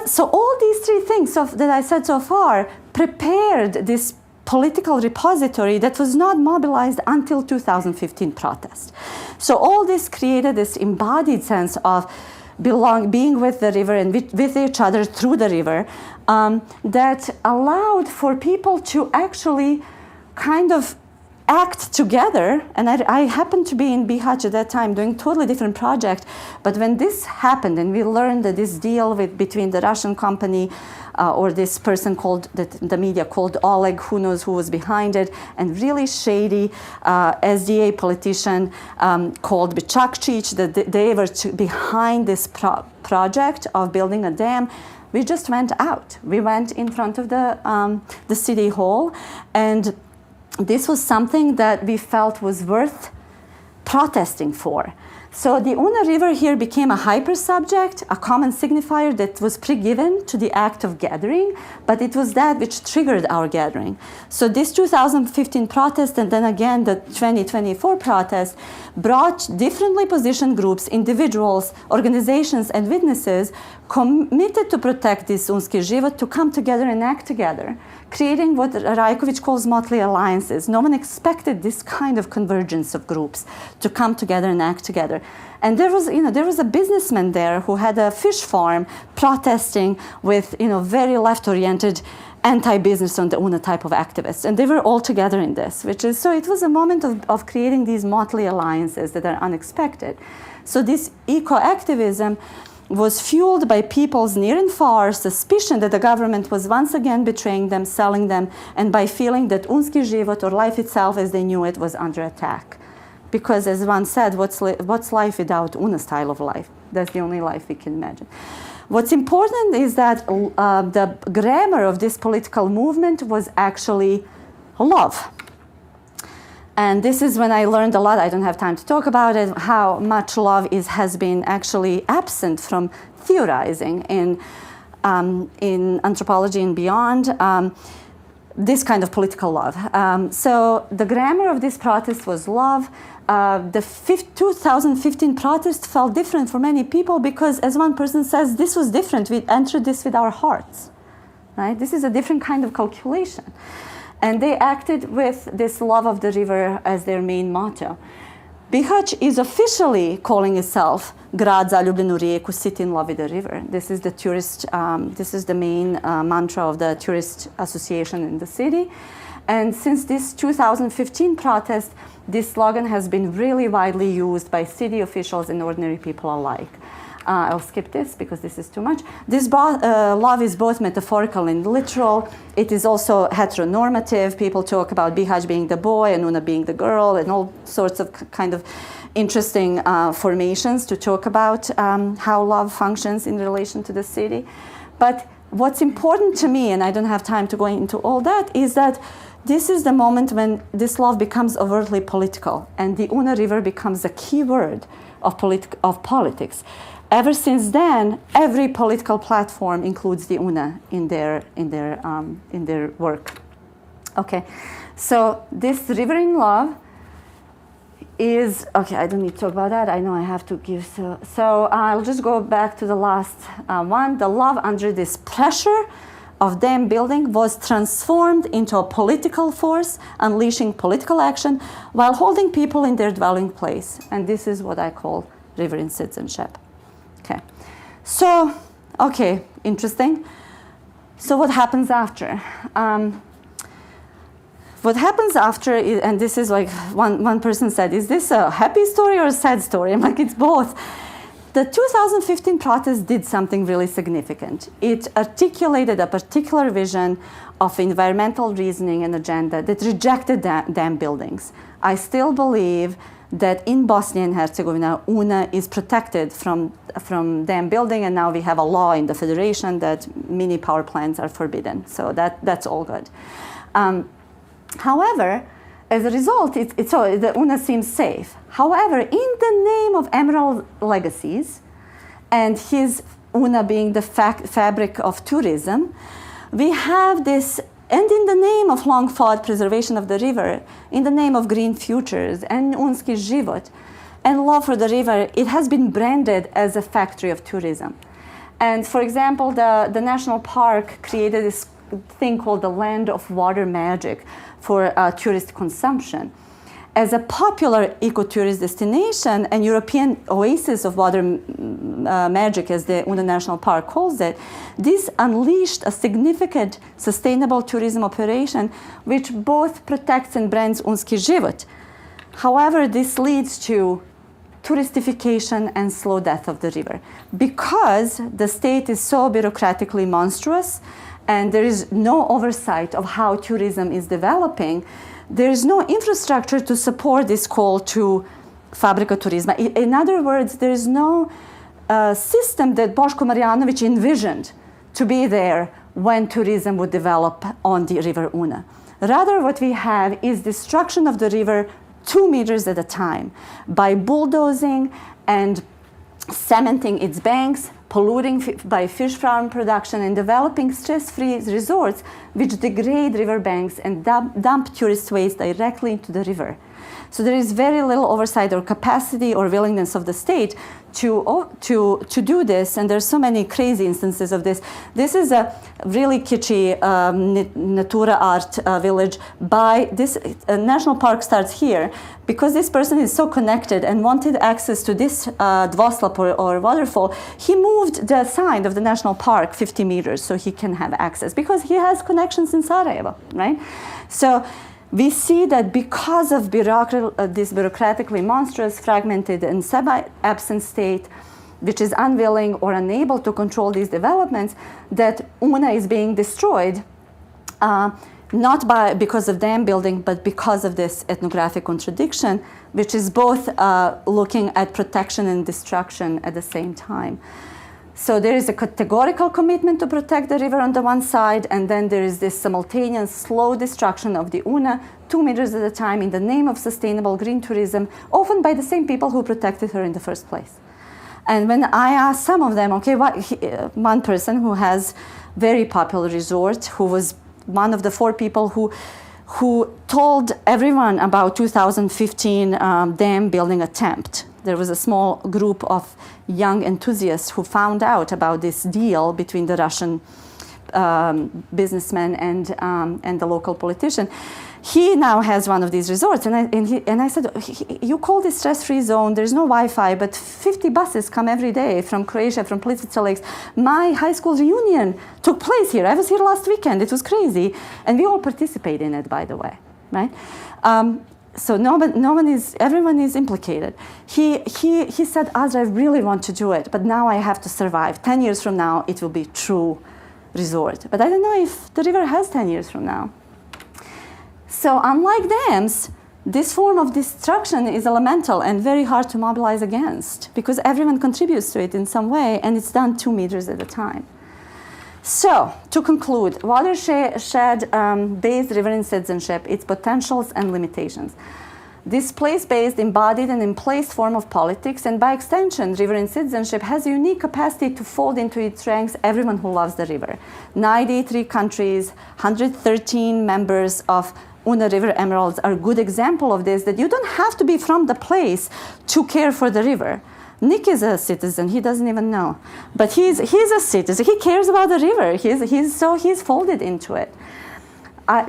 So all these three things that I said so far prepared this political repository that was not mobilized until 2015 protest. So all this created this embodied sense of being with the river and with each other through the river, that allowed for people to actually kind of act together. And I happened to be in Bihać at that time doing totally different project. But when this happened and we learned that this deal between the Russian company or this person that the media called Oleg, who knows who was behind it, and really shady SDA politician called Bichakčić, that they were behind this project of building a dam, we just went out. We went in front of the city hall, and this was something that we felt was worth protesting for. So the Una River here became a hyper-subject, a common signifier that was pre-given to the act of gathering, but it was that which triggered our gathering. So this 2015 protest and then again the 2024 protest brought differently positioned groups, individuals, organizations, and witnesses committed to protect this unski život, to come together and act together, creating what Rajković calls motley alliances. No one expected this kind of convergence of groups to come together and act together. And there was a businessman there who had a fish farm protesting with, very left-oriented anti-business on the Una type of activists. And they were all together in this, so it was a moment of creating these motley alliances that are unexpected. So this eco-activism was fueled by people's near and far suspicion that the government was once again betraying them, selling them, and by feeling that unski život, or life itself as they knew it, was under attack. Because as one said, what's life without Una style of life? That's the only life we can imagine. What's important is that the grammar of this political movement was actually love. And this is when I learned a lot. I don't have time to talk about it, how much love has been actually absent from theorizing in anthropology and beyond, this kind of political love. So the grammar of this protest was love. The 2015 protest felt different for many people because, as one person says, this was different. We entered this with our hearts, right? This is a different kind of calculation. And they acted with this love of the river as their main motto. Bihać is officially calling itself Grad zaljubljenu rijeku, city in love with the river. This is the main mantra of the tourist association in the city. And since this 2015 protest, this slogan has been really widely used by city officials and ordinary people alike. I'll skip this because this is too much. This love is both metaphorical and literal. It is also heteronormative. People talk about Bihać being the boy and Una being the girl, and all sorts of kind of interesting formations to talk about how love functions in relation to the city. But what's important to me, and I don't have time to go into all that, is that this is the moment when this love becomes overtly political, and the Una River becomes a key word of politics. Ever since then, every political platform includes the Una in their work. Okay, so this riverine love is, okay, I don't need to talk about that. I know I have to give, so I'll just go back to the last one. The love under this pressure of dam building was transformed into a political force, unleashing political action while holding people in their dwelling place. And this is what I call riverine citizenship. Okay, so, okay, interesting. So what happens after? What happens after, and this is like one person said, is this a happy story or a sad story? I'm like, it's both. The 2015 protest did something really significant. It articulated a particular vision of environmental reasoning and agenda that rejected dam buildings. I still believe that in Bosnia and Herzegovina, Una is protected from dam building, and now we have a law in the federation that mini power plants are forbidden. So that's all good. However, as a result, so the Una seems safe. However, in the name of Emerald Legacies and his Una being the fabric of tourism, we have this, and in the name of long-fought preservation of the river, in the name of green futures and Unski Život and love for the river, it has been branded as a factory of tourism. And for example, the national park created this thing called the Land of Water Magic for tourist consumption. As a popular eco-tourist destination and European oasis of water magic, as the Una National Park calls it, this unleashed a significant sustainable tourism operation which both protects and brands Unski Život. However, this leads to touristification and slow death of the river because the state is so bureaucratically monstrous and there is no oversight of how tourism is developing. There is no infrastructure to support this call to fabrika turizma. In other words, there is no system that Boško Marjanović envisioned to be there when tourism would develop on the river Una. Rather, what we have is destruction of the river 2 meters at a time by bulldozing and cementing its banks, polluting by fish farm production, and developing stress-free resorts which degrade riverbanks and dump tourist waste directly into the river. So there is very little oversight or capacity or willingness of the state to do this, and there's so many crazy instances of this. This is a really kitschy Natura art village. By this national park starts here because this person is so connected and wanted access to this dvoslap or waterfall. He moved the sign of the national park 50 meters so he can have access because he has connections in Sarajevo, right? So we see that because of this bureaucratically monstrous, fragmented, and semi-absent state, which is unwilling or unable to control these developments, that Una is being destroyed, not because of dam building, but because of this ethnographic contradiction, which is both looking at protection and destruction at the same time. So there is a categorical commitment to protect the river on the one side, and then there is this simultaneous slow destruction of the Una 2 meters at a time in the name of sustainable green tourism, often by the same people who protected her in the first place. And when I asked some of them, okay, one person who has very popular resort, who was one of the 4 people who told everyone about 2015 dam building attempt. There was a small group of young enthusiasts who found out about this deal between the Russian businessman and the local politician. He now has one of these resorts, and I said, you call this stress-free zone, there's no Wi-Fi, but 50 buses come every day from Croatia, from Plitvice Lakes. My high school reunion took place here. I was here last weekend. It was crazy. And we all participate in it, by the way, right? So everyone is implicated. He said, Azra, I really want to do it, but now I have to survive. 10 years from now, it will be true resort. But I don't know if the river has 10 years from now. So unlike dams, this form of destruction is elemental and very hard to mobilize against because everyone contributes to it in some way, and it's done 2 meters at a time. So, to conclude, watershed-based riverine citizenship, its potentials and limitations. This place-based, embodied, and in-place form of politics, and by extension, riverine citizenship has a unique capacity to fold into its ranks everyone who loves the river. 93 countries, 113 members of Una River Emeralds are a good example of this, that you don't have to be from the place to care for the river. Nick is a citizen, he doesn't even know. But he's a citizen, he cares about the river, he's folded into it.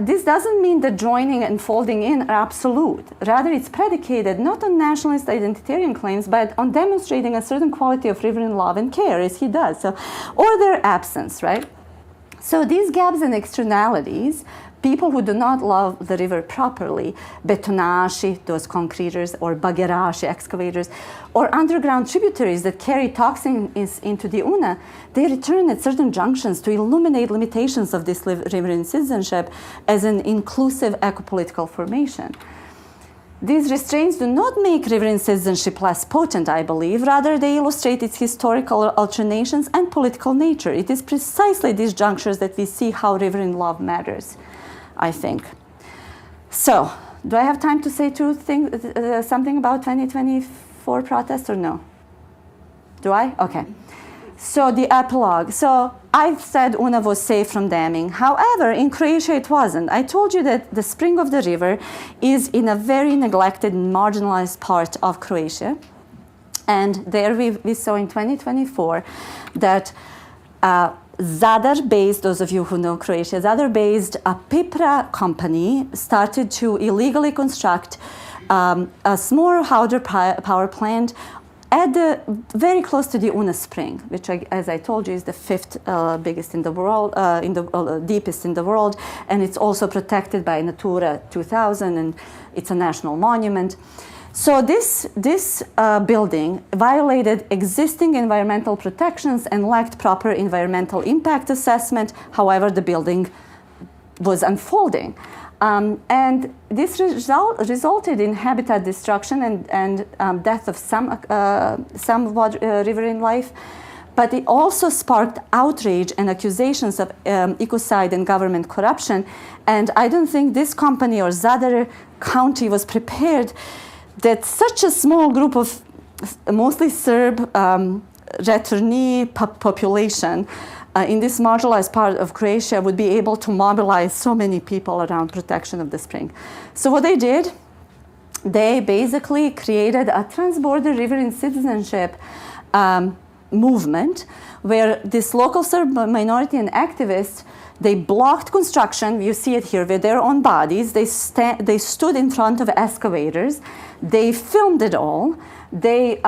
This doesn't mean that joining and folding in are absolute. Rather, it's predicated not on nationalist identitarian claims, but on demonstrating a certain quality of riverine love and care, as he does, or their absence, right? So these gaps and externalities, people who do not love the river properly, betonashi, those concreters, or bagerashi, excavators, or underground tributaries that carry toxins into the Una, they return at certain junctions to illuminate limitations of this riverine citizenship as an inclusive ecopolitical formation. These restraints do not make riverine citizenship less potent, I believe. Rather, they illustrate its historical alternations and political nature. It is precisely these junctures that we see how riverine love matters, I think. So, do I have time to say something about 2024 protests or no? Do I? Okay. So the epilogue. So I said Una was safe from damming. However, in Croatia it wasn't. I told you that the spring of the river is in a very neglected and marginalized part of Croatia. And there we saw in 2024 that Zadar-based, those of you who know Croatia, Zadar-based Pipra company started to illegally construct a small hydropower plant very close to the Una Spring, which, as I told you, is the fifth biggest in the world, deepest in the world, and it's also protected by Natura 2000, and it's a national monument. So this building violated existing environmental protections and lacked proper environmental impact assessment. However, the building was unfolding. And this resulted in habitat destruction and death of some riverine life, but it also sparked outrage and accusations of ecocide and government corruption. And I don't think this company or Zadar County was prepared that such a small group of mostly Serb returnee population in this marginalized part of Croatia would be able to mobilize so many people around protection of the spring. So what they did, they basically created a transborder riverine citizenship movement where this local Serb minority and activists, they blocked construction. You see it here with their own bodies. They stood in front of excavators. They filmed it all. They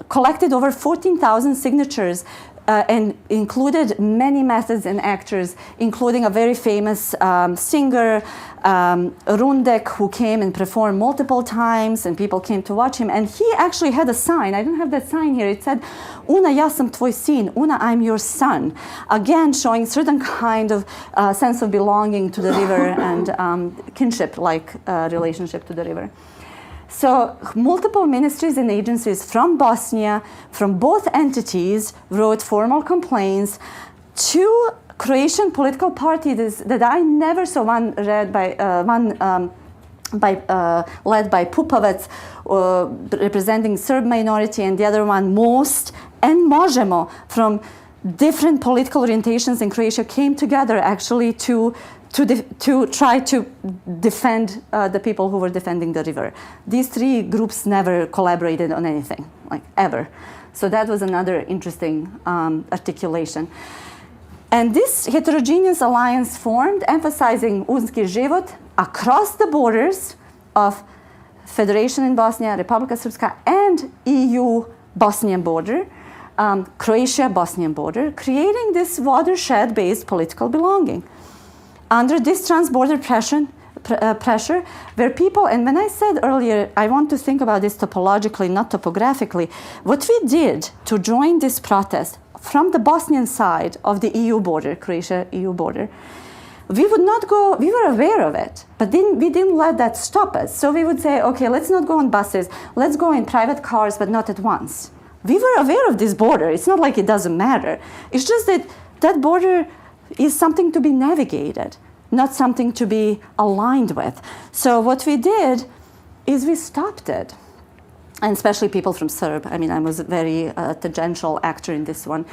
collected over 14,000 signatures and included many methods and actors, including a very famous singer, Rundek, who came and performed multiple times, and people came to watch him. And he actually had a sign. I don't have that sign here. It said, Una, ja sam tvoj sin. Una, I'm your son. Again, showing certain kind of sense of belonging to the river and kinship-like relationship to the river. So multiple ministries and agencies from Bosnia, from both entities, wrote formal complaints to Croatian political parties that I never saw. One led by Pupovac, representing Serb minority, and the other one Most and Možemo from different political orientations in Croatia came together actually to try to defend the people who were defending the river. These three groups never collaborated on anything, like ever. So that was another interesting articulation. And this heterogeneous alliance formed, emphasizing Unski život across the borders of Federation in Bosnia, Republika Srpska, and EU Bosnian border, Croatia-Bosnian border, creating this watershed-based political belonging. Under this transborder pressure, where people, and when I said earlier, I want to think about this topologically, not topographically, what we did to join this protest from the Bosnian side of the EU border, Croatia-EU border, we would not go, we were aware of it, but we didn't let that stop us. So we would say, okay, let's not go on buses, let's go in private cars, but not at once. We were aware of this border. It's not like it doesn't matter. It's just that that border is something to be navigated, not something to be aligned with. So what we did is we stopped it. And especially people from Serb. I mean, I was a very tangential actor in this one.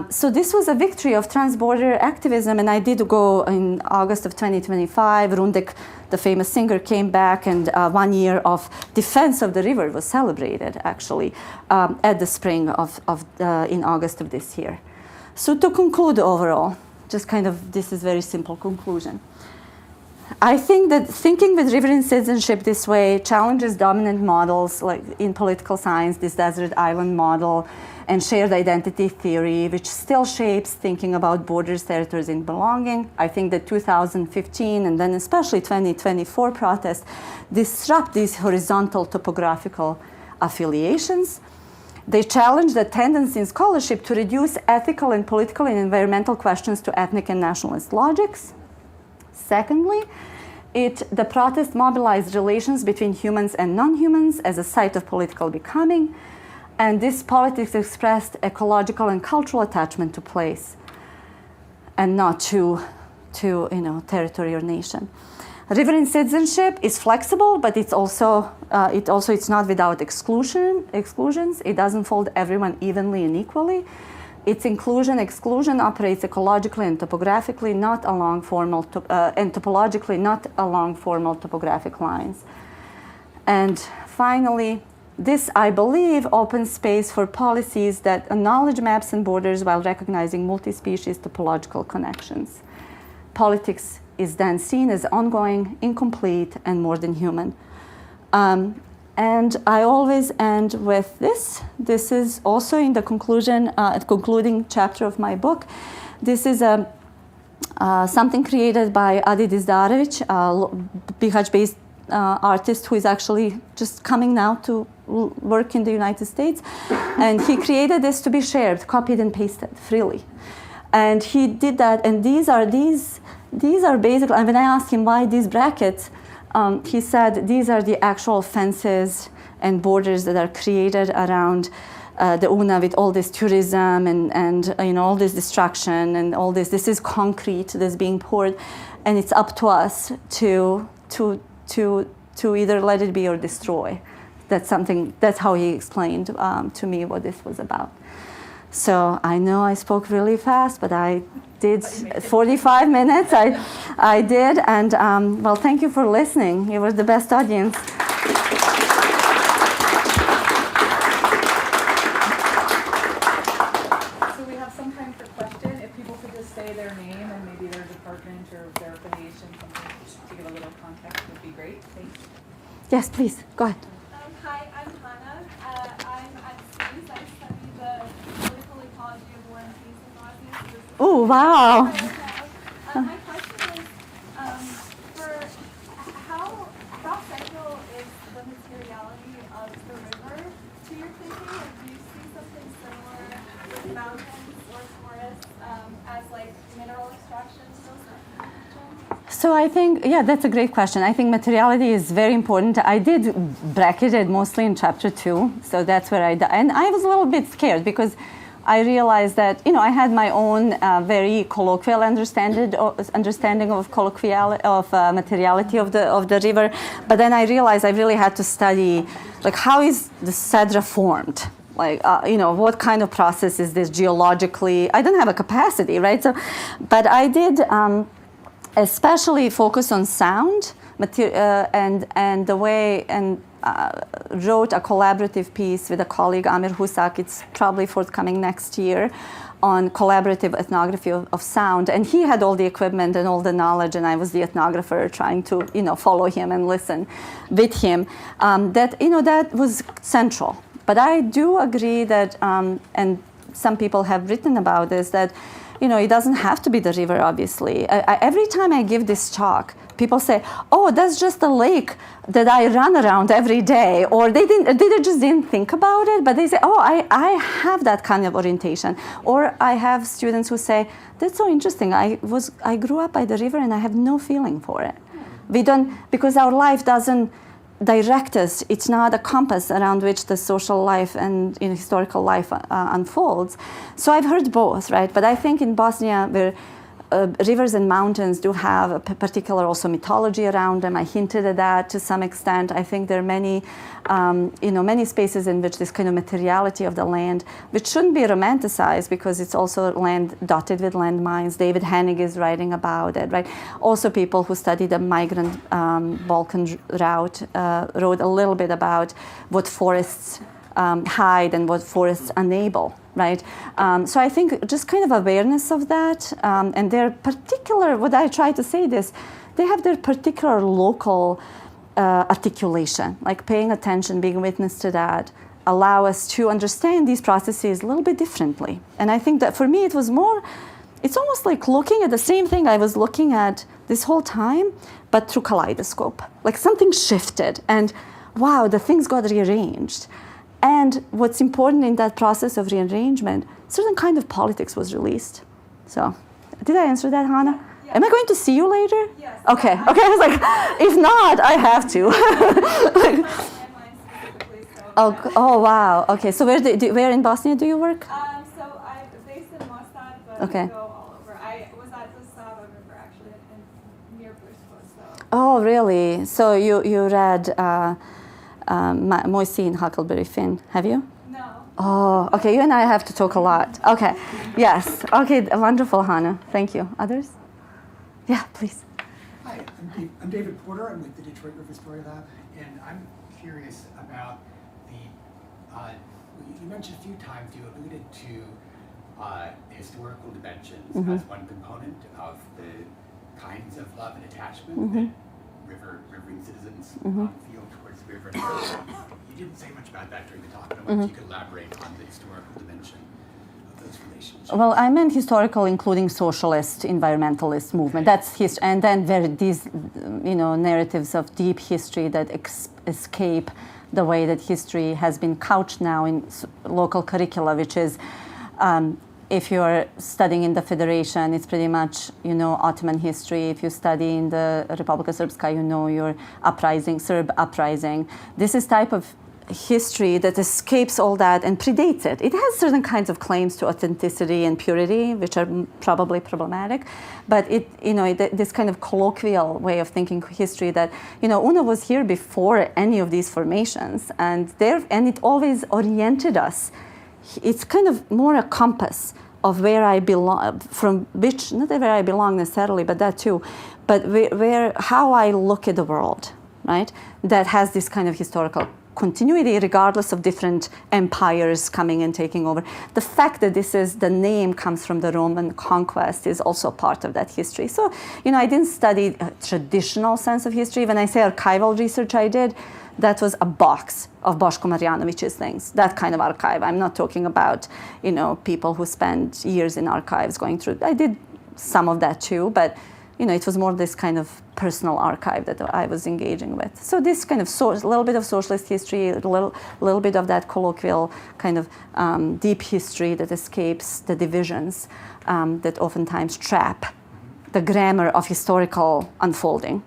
So this was a victory of transborder activism, and I did go in August of 2025. Rundek, the famous singer, came back, and 1 year of defense of the river was celebrated, actually, at the spring in August of this year. So to conclude overall, just kind of, this is very simple conclusion. I think that thinking with riverine citizenship this way challenges dominant models like in political science, this desert island model, and shared identity theory, which still shapes thinking about borders, territories, and belonging. I think that 2015 and then especially 2024 protests disrupt these horizontal topographical affiliations. They challenge the tendency in scholarship to reduce ethical and political and environmental questions to ethnic and nationalist logics. Secondly, the protest mobilized relations between humans and non-humans as a site of political becoming, and this politics expressed ecological and cultural attachment to place, and not to territory or nation. Riverine citizenship is flexible, but it's not without exclusions. It doesn't fold everyone evenly and equally. Its exclusion operates ecologically and topographically, not along formal topologically, not along formal topographic lines. And finally, this, I believe, opens space for policies that acknowledge maps and borders while recognizing multi-species topological connections. Politics is then seen as ongoing, incomplete, and more than human. And I always end with this. This is also in the concluding chapter of my book. This is something created by Adi Dizdarević, a Bihać-based artist who is actually just coming now to work in the United States. And he created this to be shared, copied and pasted freely. And he did that, and these are basically, and when I asked him why these brackets, he said these are the actual fences and borders that are created around the Una with all this tourism and all this destruction and all this. This is concrete that's being poured, and it's up to us to either let it be or destroy. That's how he explained to me what this was about. So I know I spoke really fast, but I did 45 minutes. I did, and well, thank you for listening. You were the best audience. So we have some time for question. If people could just say their name and maybe their department or their affiliation, something to give a little context would be great. Thanks. Yes, please, go ahead. Hi, I'm Hannah. I'm at CREES. I study the political ecology of war and peace in Bosnia. Oh, wow. My question is, for how central is the materiality of the river to your thinking? And do you see something similar with mountains or forests as like mineral extraction? So I think, yeah, that's a great question. I think materiality is very important. I did bracket it mostly in chapter 2, so that's where and I was a little bit scared because I realized that, I had my own very colloquial understanding of materiality of the river, but then I realized I really had to study, like, how is the Cedra formed? Like, what kind of process is this geologically? I don't have a capacity, right? So, but I did especially focus on sound and the way, and wrote a collaborative piece with a colleague, Amir Husak. It's probably forthcoming next year, on collaborative ethnography of sound. And he had all the equipment and all the knowledge, and I was the ethnographer trying to, follow him and listen with him. That was central. But I do agree that, and some people have written about this, that it doesn't have to be the river, obviously. Every time I give this talk, people say, oh, that's just a lake that I run around every day. Or they just didn't think about it, but they say, oh, I have that kind of orientation. Or I have students who say, that's so interesting. I grew up by the river and I have no feeling for it. We don't, because our life doesn't direct us. It's not a compass around which the social life and historical life unfolds. So I've heard both, right? But I think in Bosnia, where rivers and mountains do have a particular also mythology around them. I hinted at that to some extent. I think there are many, many spaces in which this kind of materiality of the land, which shouldn't be romanticized because it's also land dotted with landmines. David Hennig is writing about it, right? Also, people who study the migrant Balkan route wrote a little bit about what forests hide and what forests enable. Right, so I think just kind of awareness of that, and their particular. What I try to say is, they have their particular local articulation, like paying attention, being witness to that, allow us to understand these processes a little bit differently. And I think that for me, it was more. It's almost like looking at the same thing I was looking at this whole time, but through kaleidoscope. Like something shifted, and wow, the things got rearranged. And what's important in that process of rearrangement, certain kind of politics was released. So, did I answer that, Hannah? Yeah. Am I going to see you later? Yes. Okay. Okay. I was like, if not, I have to. Oh, wow. Okay. So where in Bosnia do you work? So I'm based in Mostar, but Okay. I go all over. I was at the Sava River actually, near Bristol. So. Oh, really? So you read Moj sin Huckleberry Finn, have you? No. Oh, okay, you and I have to talk a lot. Okay, yes. Okay, wonderful, Hannah. Thank you. Others? Yeah, please. Hi, I'm David Porter. I'm with the Detroit River Story Lab, and I'm curious about you mentioned a few times, you alluded to historical dimensions as one component of the kinds of love and attachment that riverine citizens feel towards the river. You didn't say much about that during the talk, but I wonder if you could elaborate on the historical dimension of those relationships. Well, I meant historical, including socialist, environmentalist movement. That's history, and then these, narratives of deep history that escape the way that history has been couched now in local curricula, which is. If you're studying in the Federation, it's pretty much, Ottoman history. If you study in the Republika Srpska, your Serb uprising. This is type of history that escapes all that and predates it. It has certain kinds of claims to authenticity and purity, which are probably problematic. But this kind of colloquial way of thinking history that, UNO was here before any of these formations, and it always oriented us. It's kind of more a compass of where I belong, from which, not where I belong necessarily, but that too, but how I look at the world, right? That has this kind of historical continuity regardless of different empires coming and taking over. The fact that the name comes from the Roman conquest is also part of that history. So, I didn't study a traditional sense of history. When I say archival research I did, that was a box of Boško Marjanović's things, that kind of archive. I'm not talking about, people who spend years in archives going through. I did some of that too, but, it was more this kind of personal archive that I was engaging with. So this kind of a little bit of socialist history, a little bit of that colloquial kind of deep history that escapes the divisions that oftentimes trap the grammar of historical unfolding.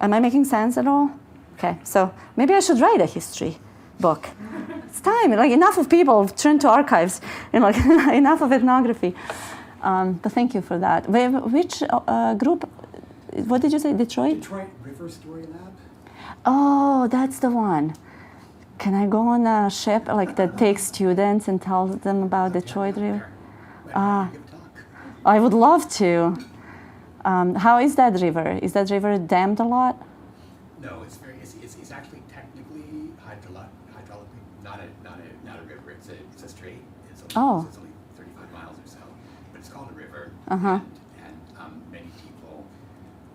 Am I making sense at all? Okay, so maybe I should write a history book. It's time. Enough of people turn to archives. Enough of ethnography. But thank you for that. Which group? What did you say? Detroit? Detroit River Story Lab. Oh, that's the one. Can I go on a ship that takes students and tells them about Detroit River? I would love to. How is that river? Is that river dammed a lot? No, it's actually technically hydraulically not a river. It's a strait. It's only 35 miles or so, but it's called a river. And many people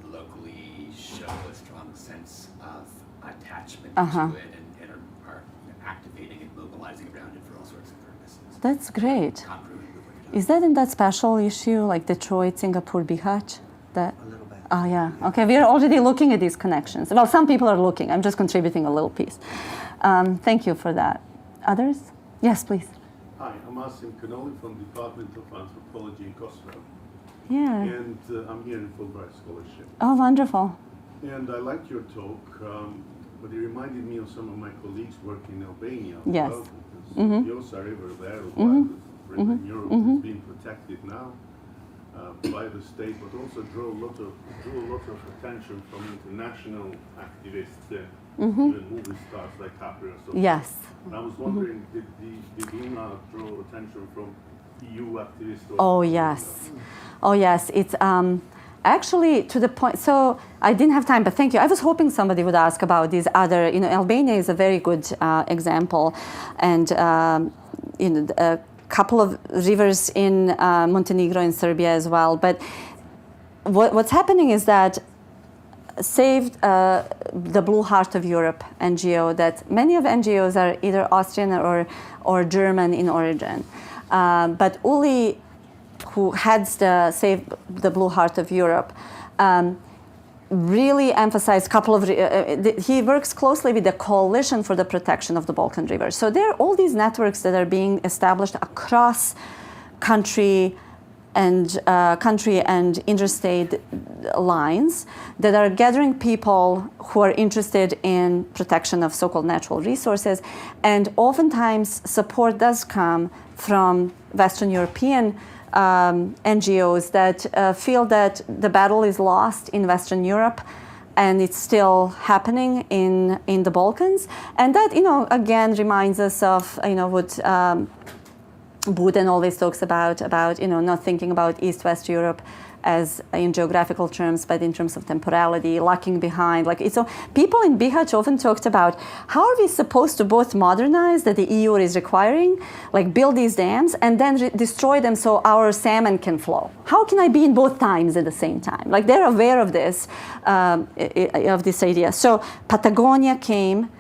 locally show a strong sense of attachment to it and are activating and mobilizing around it for all sorts of purposes. That's great. Congruent with what you're talking Is that in that special issue, like Detroit, Singapore, Bihać? about. A little bit. Oh, yeah. Okay, we're already looking at these connections. Well, some people are looking. I'm just contributing a little piece. Thank you for that. Others? Yes, please. Hi, I'm Asim Kanoli from the Department of Anthropology in Kosovo. Yeah. And I'm here in Fulbright Scholarship. Oh, wonderful. And I liked your talk. But it reminded me of some of my colleagues working in Albania. Yes. Well, because the Osa River there, the widest river in Europe, is being protected now by the state, but also drew a lot of attention from international activists, even movie stars like Capri or so. Yes. And I was wondering, did UNA draw attention from EU activists? Oh yes, oh yes. It's actually to the point. So I didn't have time, but thank you. I was hoping somebody would ask about these other. Albania is a very good example, and a couple of rivers in Montenegro and Serbia as well. But what's happening is that saved the Blue Heart of Europe NGO. That many of NGOs are either Austrian or German in origin. But Uli, who heads Save the Blue Heart of Europe, really emphasized a couple of. He works closely with the Coalition for the Protection of the Balkan Rivers. So there are all these networks that are being established across country and interstate lines that are gathering people who are interested in protection of so-called natural resources, and oftentimes support does come from Western European NGOs that feel that the battle is lost in Western Europe and it's still happening in the Balkans. And that, again reminds us of, what Buden always talks about, not thinking about East-West Europe as in geographical terms, but in terms of temporality, lacking behind. So people in Bihać often talked about how are we supposed to both modernize that the EU is requiring, build these dams and then destroy them so our salmon can flow. How can I be in both times at the same time? They're aware of this idea. So Patagonia came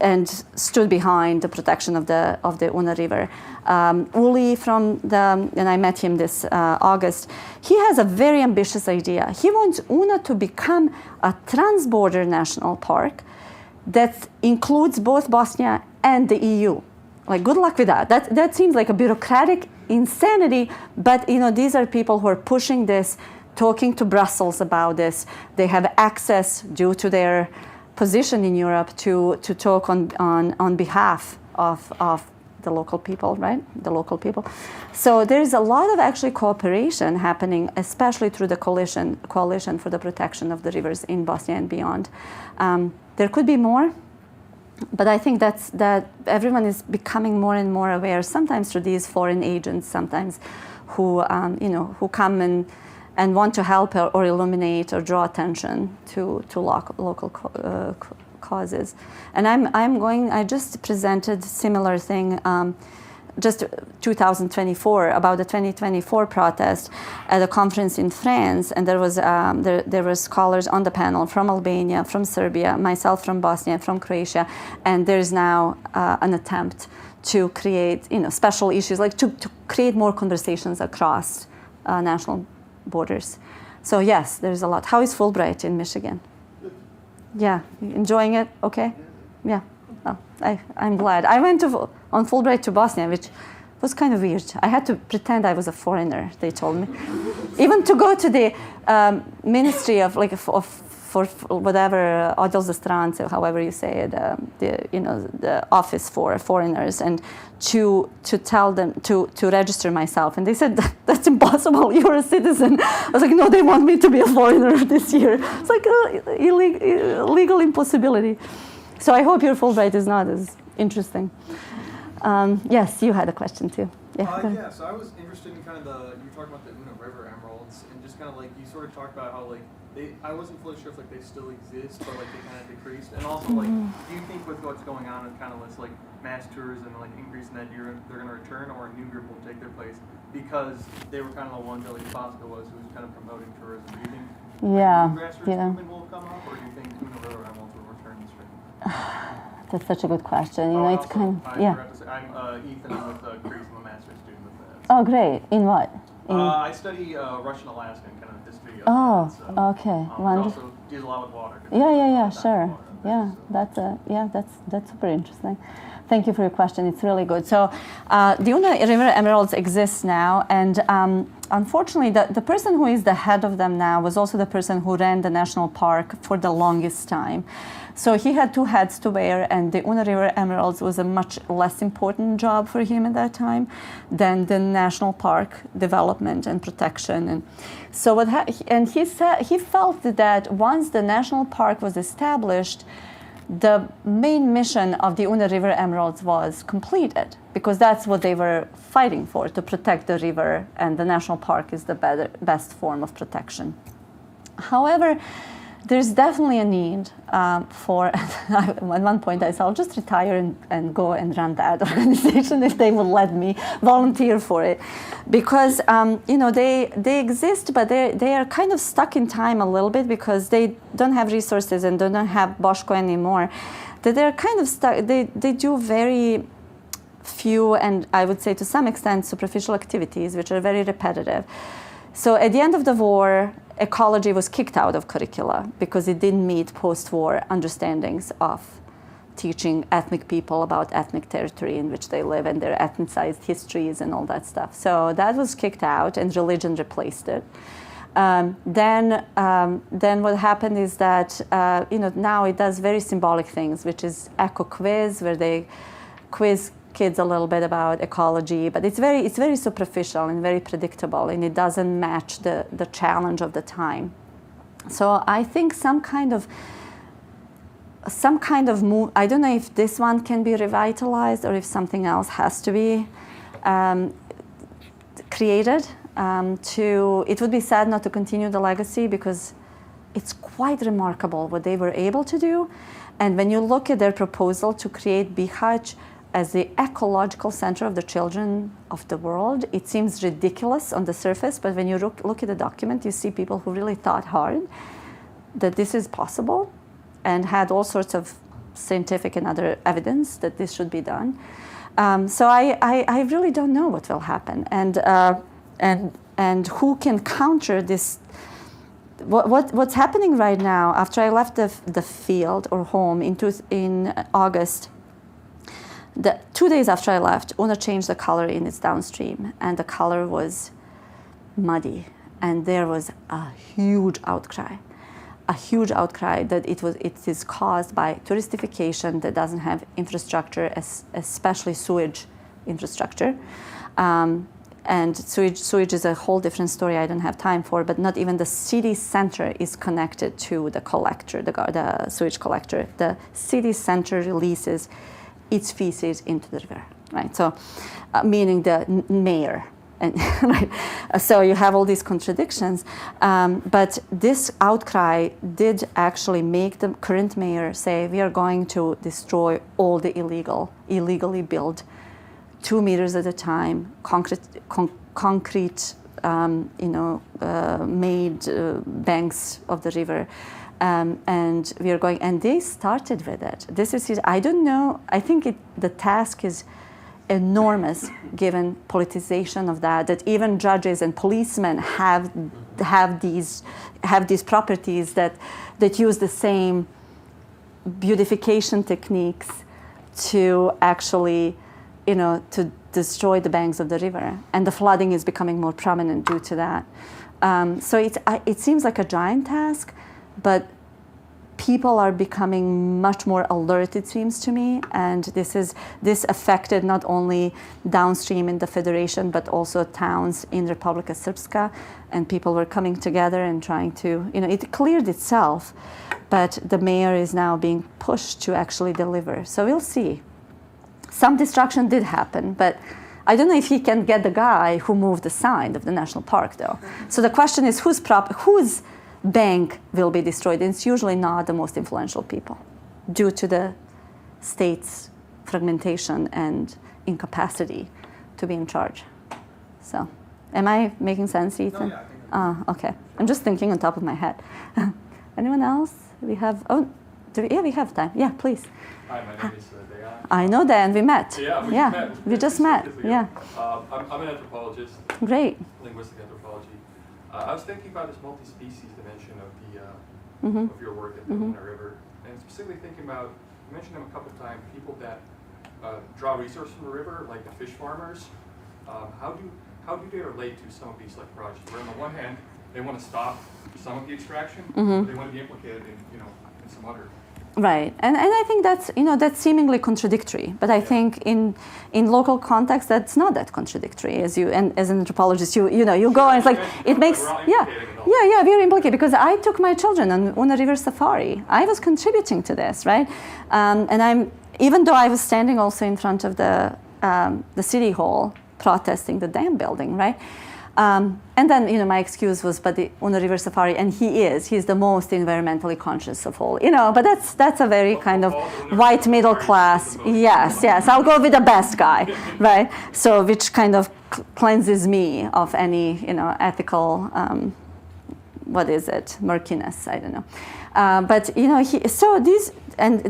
and stood behind the protection of the Una River. Uli and I met him this August, he has a very ambitious idea. He wants Una to become a trans-border national park that includes both Bosnia and the EU. Good luck with that. That seems like a bureaucratic insanity, but these are people who are pushing this, talking to Brussels about this. They have access due to their position in Europe to talk on behalf of the local people, right? The local people. So there's a lot of actually cooperation happening, especially through the coalition for the protection of the rivers in Bosnia and beyond. There could be more, but I think that everyone is becoming more and more aware, sometimes through these foreign agents, sometimes who come and want to help or illuminate or draw attention to local causes. And I just presented similar thing just 2024 about the 2024 protest at a conference in France, and there were scholars on the panel from Albania, from Serbia, myself from Bosnia, from Croatia, and there's now an attempt to create special issues, to create more conversations across national borders. So yes, there's a lot. How is Fulbright in Michigan? Yeah, enjoying it? Okay. Yeah. Oh, I'm glad. I went on Fulbright to Bosnia, which was kind of weird. I had to pretend I was a foreigner, they told me. Even to go to the ministry of for whatever, odjel za strance, however you say it, the office for foreigners, and to tell them to register myself. And they said, that's impossible, you're a citizen. I was like, no, they want me to be a foreigner this year. It's like illegal impossibility. So I hope your Fulbright is not as interesting. Yes, you had a question too. Yeah, so I was interested in kind of you were talking about the Una River emeralds, and just kind of you sort of talked about how I wasn't fully sure if they still exist, but they kind of decreased. And also do you think with what's going on with kind of this mass tourism and increase in that year, they're going to return, or a new group will take their place because they were kind of the ones that Bosco was, who was kind of promoting tourism? Do you think new grassroots movement will come up, or do you think Una River emeralds will return this spring? That's such a good question. It's kind of, I'm Ethan with CREES. I'm a master's student with that. Oh, great. In what? I study Russian Alaskan kind of history. Okay. Wonderful. Also deals a lot with water. Yeah, sure. That's super interesting. Thank you for your question. It's really good. So the Una River emeralds exist now, and unfortunately, the person who is the head of them now was also the person who ran the national park for the longest time. So he had two hats to wear, and the Una River Emeralds was a much less important job for him at that time than the national park development and protection. And so and he said he felt that once the national park was established, the main mission of the Una River Emeralds was completed, because that's what they were fighting for, to protect the river, and the national park is the best form of protection. However, there's definitely a need for, at one point I said, I'll just retire and go and run that organization if they will let me volunteer for it. Because, they exist, but they are kind of stuck in time a little bit, because they don't have resources and don't have Boško anymore. That they're kind of stuck, they do very few, and I would say to some extent, superficial activities, which are very repetitive. So at the end of the war, ecology was kicked out of curricula because it didn't meet post-war understandings of teaching ethnic people about ethnic territory in which they live and their ethnicized histories and all that stuff. So that was kicked out, and religion replaced it. Then what happened is that now it does very symbolic things, which is eco-quiz, where they quiz kids a little bit about ecology, but it's very superficial and very predictable, and it doesn't match the challenge of the time. So I think some kind of move. I don't know if this one can be revitalized or if something else has to be created. It would be sad not to continue the legacy, because it's quite remarkable what they were able to do. And when you look at their proposal to create Bihać as the ecological center of the children of the world, it seems ridiculous on the surface, but when you look at the document, you see people who really thought hard that this is possible and had all sorts of scientific and other evidence that this should be done. So I really don't know what will happen, and who can counter this. What's happening right now, after I left the field or home in August, 2 days after I left, Una changed the color in its downstream, and the color was muddy, and there was a huge outcry that it is caused by touristification that doesn't have infrastructure, especially sewage infrastructure. And sewage is a whole different story I don't have time for, but not even the city center is connected to the collector, the sewage collector. The city center releases its feces into the river, right? So, meaning the mayor, and right? So you have all these contradictions. But this outcry did actually make the current mayor say, we are going to destroy all the illegally built, 2 meters at a time, concrete, made banks of the river. And we are going, and they started with it. This is, I don't know, I think the task is enormous given politicization of that even judges and policemen have these properties that use the same beautification techniques to actually, to destroy the banks of the river. And the flooding is becoming more prominent due to that. So it seems like a giant task, but people are becoming much more alert, it seems to me, and this affected not only downstream in the Federation, but also towns in Republika Srpska, and people were coming together and trying to, it cleared itself, but the mayor is now being pushed to actually deliver. So we'll see. Some destruction did happen, but I don't know if he can get the guy who moved the sign of the national park, though. So the question is, whose bank will be destroyed? And it's usually not the most influential people, due to the state's fragmentation and incapacity to be in charge. So, am I making sense, Ethan? No, yeah, I think Okay. I'm just thinking on top of my head. Anyone else? We have time. Yeah, please. Hi, my name is Dan. I know Dan. We met. Yeah, we just met. Yeah. I'm an anthropologist. Great. Linguistic anthropology. I was thinking about this multi-species dimension of of your work at the Una River, and specifically thinking about, you mentioned them a couple of times, people that draw resources from the river, like the fish farmers. How how do they relate to some of these like projects? Where on the one hand, they want to stop some of the extraction, Mm-hmm. but they want to be implicated in, you know, in some other. Right, and I think that's seemingly contradictory, but I think in local context that's not that contradictory. As an anthropologist, you go and it's like it makes we're implicated because I took my children on a river safari. I was contributing to this, right? And even though I was standing also in front of the city hall protesting the dam building, right? And then, my excuse was, but on a river safari, and he's the most environmentally conscious of all, but that's a very kind of white middle class. Yes, I'll go with the best guy, right? So, which kind of cleanses me of any, ethical, murkiness, I don't know. But,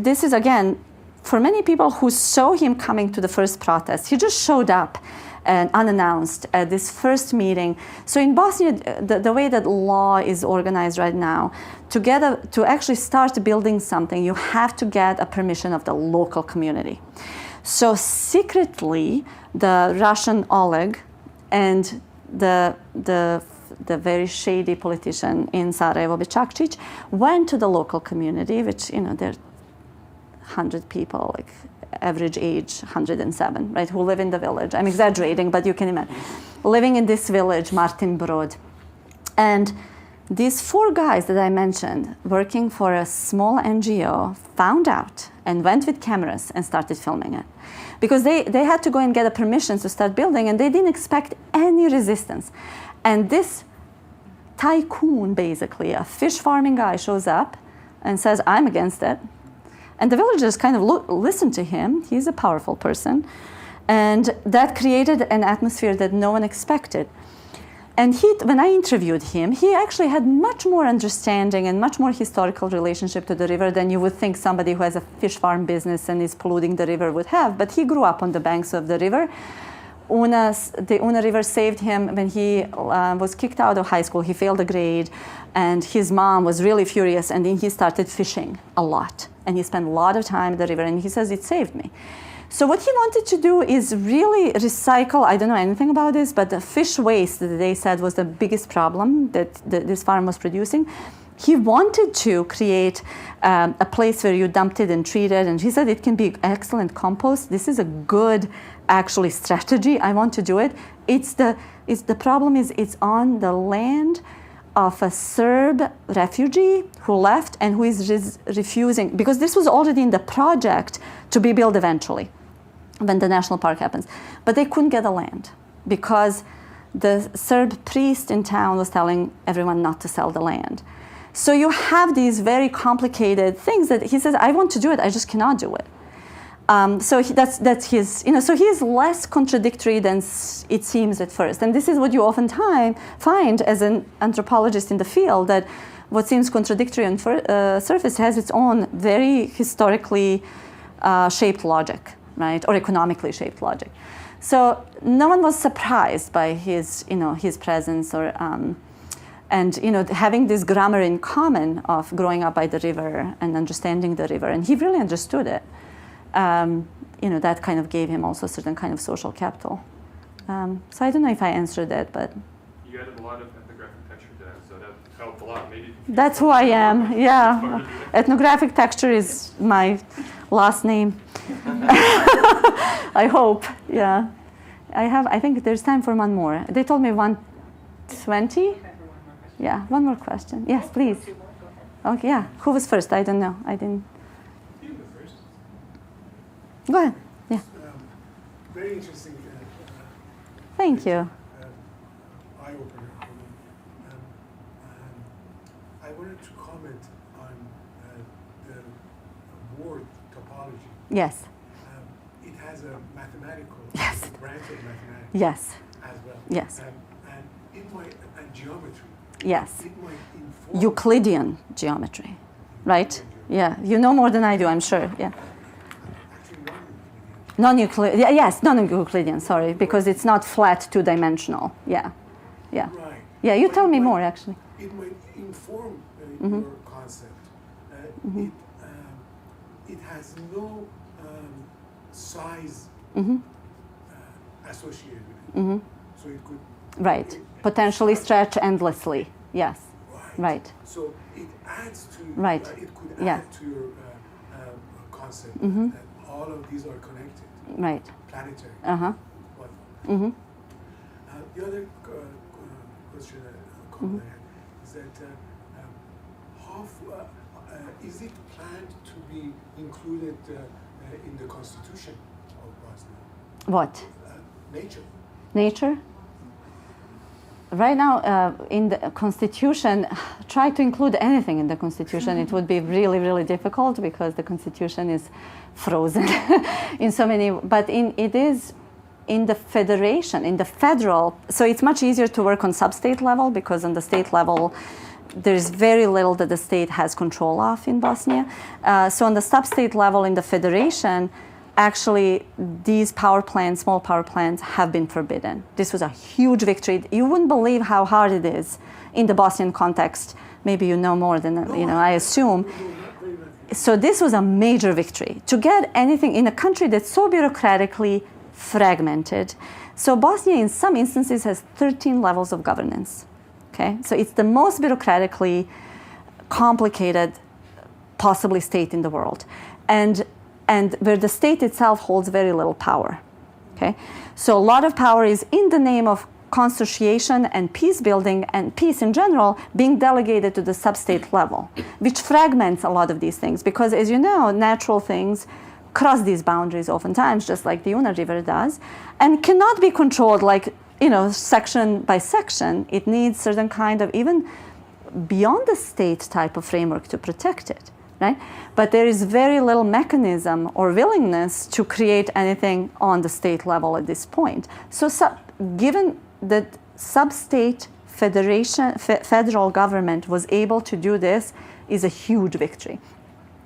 this is again, for many people who saw him coming to the first protest, he just showed up and unannounced at this first meeting. So in Bosnia, the way that law is organized right now, to actually start building something, you have to get a permission of the local community. So secretly, the Russian Oleg and the very shady politician in Sarajevo, Bihać, went to the local community, which, they're 100 people, like average age 107, right, who live in the village. I'm exaggerating, but you can imagine. Living in this village, Martin Brod. And these 4 guys that I mentioned, working for a small NGO, found out and went with cameras and started filming it. Because they had to go and get a permission to start building, and they didn't expect any resistance. And this tycoon, basically, a fish farming guy, shows up and says, I'm against it. And the villagers kind of listened to him. He's a powerful person. And that created an atmosphere that no one expected. And when I interviewed him, he actually had much more understanding and much more historical relationship to the river than you would think somebody who has a fish farm business and is polluting the river would have. But he grew up on the banks of the river. The Una River saved him when he was kicked out of high school. He failed a grade, and his mom was really furious, and then he started fishing a lot. And he spent a lot of time at the river, and he says, it saved me. So what he wanted to do is really recycle, I don't know anything about this, but the fish waste that they said was the biggest problem that this farm was producing. He wanted to create a place where you dumped it and treated, and he said it can be excellent compost. This is a good, actually, strategy. I want to do it. The problem is it's on the land of a Serb refugee who left and who is refusing, because this was already in the project to be built eventually when the national park happens. But they couldn't get the land because the Serb priest in town was telling everyone not to sell the land. So you have these very complicated things that he says, I want to do it, I just cannot do it. So that's his, so he is less contradictory than it seems at first. And this is what you often find as an anthropologist in the field, that what seems contradictory on surface has its own very historically shaped logic, right? Or economically shaped logic. So no one was surprised by his presence or, and having this grammar in common of growing up by the river and understanding the river. And he really understood it. That kind of gave him also a certain kind of social capital. So I don't know if I answered that, but You added a lot of ethnographic texture to that, so that helped a lot. Maybe that's who I am. Yeah, ethnographic texture is my last name. I hope. Yeah, I think there's time for one more. They told me 1:20. Yeah, one more question. Yes, please. Okay. Yeah. Who was first? I don't know. I didn't. Go ahead. Yeah. Very interesting. Thank you. Eye-opener for me. I wanted to comment on the word topology. Yes. It has a mathematical Yes. branch of mathematics Yes. as well. Yes. And it might, and geometry. Yes. It might inform. Euclidean geometry, right? Yeah. You know more than I do, I'm sure. Yeah. Actually, Non-Euclidean. Yes, non-Euclidean. Sorry, because it's not flat, two-dimensional. Yeah. Yeah. right. Yeah. You But tell it me might- more, actually. It might inform Mm-hmm. your concept. It has no size Mm-hmm. associated with it. Mm-hmm. So it could. Right. Potentially stretch endlessly. Yes. Right. So it adds to. Right. It could Yeah. add to your concept Mhm. that all of these are connected. Right. Planetary. Uh-huh. Wonderful. Mhm. The other question comment I had is that is it planned to be included in the constitution of Bosnia? What? Nature. Nature? Right now, in the Constitution, try to include anything in the Constitution. It would be really, really difficult because the Constitution is frozen in so many. But it is in the federation, in the federal. So it's much easier to work on sub-state level because on the state level, there's very little that the state has control of in Bosnia. So on the sub-state level in the federation, actually, these power plants, small power plants, have been forbidden. This was a huge victory. You wouldn't believe how hard it is in the Bosnian context. Maybe you know more than, I assume. So this was a major victory. To get anything in a country that's so bureaucratically fragmented. So Bosnia, in some instances, has 13 levels of governance. Okay? So it's the most bureaucratically complicated, possibly, state in the world. And where the state itself holds very little power. Okay? So a lot of power is in the name of consociation and peace building and peace in general being delegated to the sub-state level, which fragments a lot of these things because, as you know, natural things cross these boundaries oftentimes, just like the Una River does, and cannot be controlled like, section by section. It needs certain kind of even beyond the state type of framework to protect it. Right? But there is very little mechanism or willingness to create anything on the state level at this point. So given that sub-state federal government was able to do this is a huge victory.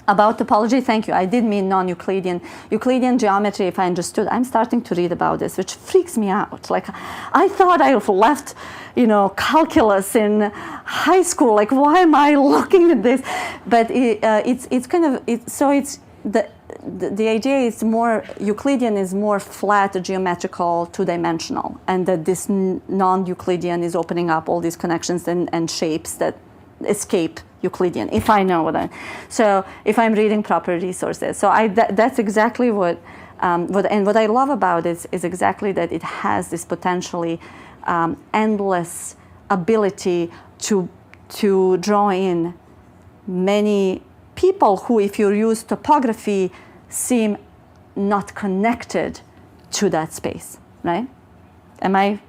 About topology, thank you. I did mean non-Euclidean. Euclidean geometry, if I understood, I'm starting to read about this, which freaks me out. Like, I thought I left, calculus in high school. Like, why am I looking at this? But it's kind of, the idea is more, Euclidean is more flat, geometrical, two-dimensional, and that this non-Euclidean is opening up all these connections and shapes that escape Euclidean, if I know so if I'm reading proper resources. So that's exactly what I love about it is exactly that it has this potentially endless ability to draw in many people who, if you use topography, seem not connected to that space, right? Am I?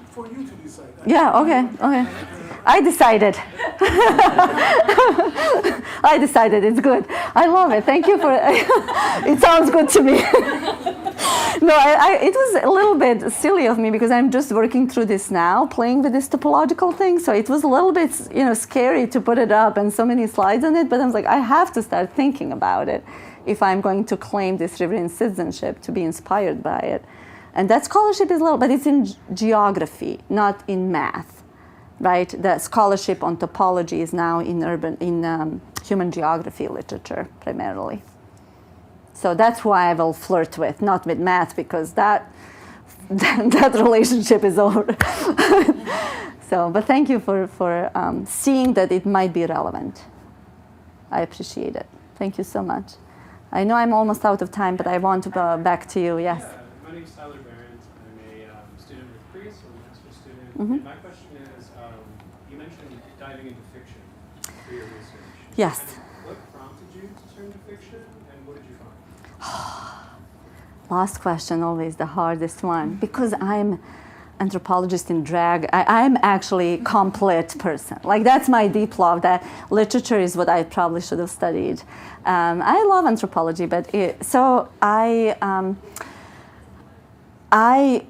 For you to decide. Yeah, okay. I decided. I decided it's good. I love it. Thank you for it. Sounds good to me. No, it was a little bit silly of me because I'm just working through this now, playing with this topological thing. So it was a little bit, scary to put it up and so many slides on it. But I was like, I have to start thinking about it if I'm going to claim this riverine citizenship to be inspired by it. And that scholarship is little, but it's in geography, not in math, right? The scholarship on topology is now in human geography literature primarily. So that's why I will flirt with, not with math, because that relationship is over. So, but thank you for seeing that it might be relevant. I appreciate it. Thank you so much. I know I'm almost out of time, but I want to go back to you. Yes. My name is Tyler Barrett. I'm a student with CREES, I'm a master's student. Mm-hmm. And my question is, you mentioned diving into fiction for your research. Yes. And what prompted you to turn to fiction, and what did you find? Last question, always the hardest one, because I'm anthropologist in drag. I'm actually a complete person. Like, that's my deep love. That literature is what I probably should have studied. I love anthropology, but I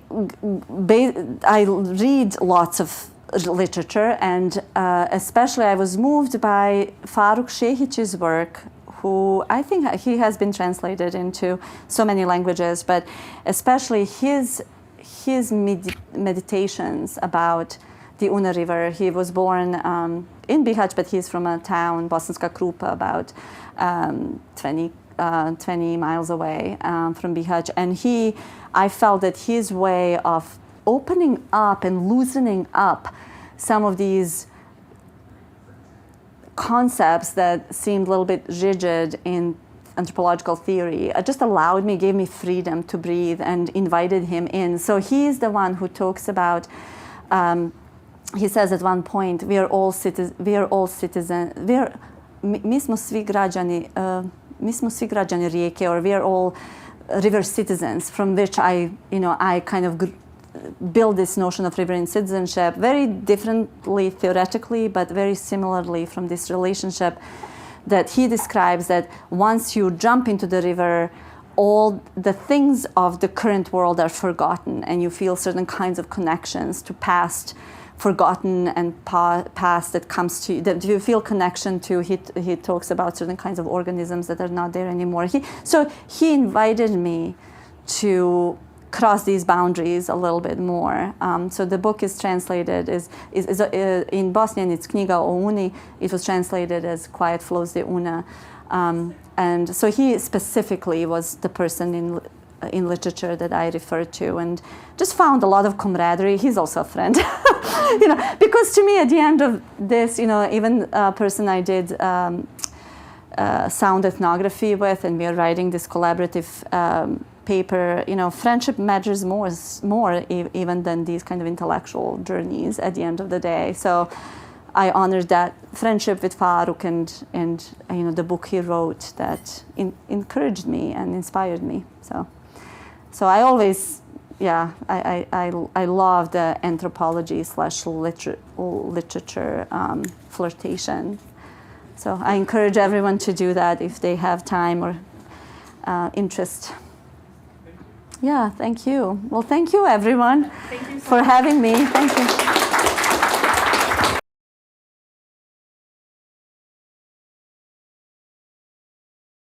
read lots of literature, and especially I was moved by Faruk Šehić's work, who I think he has been translated into so many languages, but especially his meditations about the Una River. He was born in Bihać, but he's from a town, Bosanska Krupa, about 20 20 miles away from Bihać. And I felt that his way of opening up and loosening up some of these concepts that seemed a little bit rigid in anthropological theory, just gave me freedom to breathe and invited him in. So he's the one who talks about, he says at one point, mi smo svi građani rijeke, or we are all river citizens, from which I kind of build this notion of riverine citizenship very differently theoretically, but very similarly from this relationship that he describes, that once you jump into the river, all the things of the current world are forgotten, and you feel certain kinds of connections to past forgotten and past that comes to you, that you feel connection to. He talks about certain kinds of organisms that are not there anymore. So he invited me to cross these boundaries a little bit more. So the book is translated in Bosnian. It's Knjiga o Uni. It was translated as Quiet Flows de Una, and so he specifically was the person in literature that I referred to, and just found a lot of camaraderie. He's also a friend, because to me, at the end of this, even a person I did sound ethnography with, and we are writing this collaborative paper, friendship matters more even than these kind of intellectual journeys at the end of the day. So I honored that friendship with Faruk and the book he wrote that encouraged me and inspired me. So I always, I love the anthropology / literature flirtation. So I encourage everyone to do that if they have time or interest. Yeah, thank you. Well, thank you, everyone, for having me. Thank you.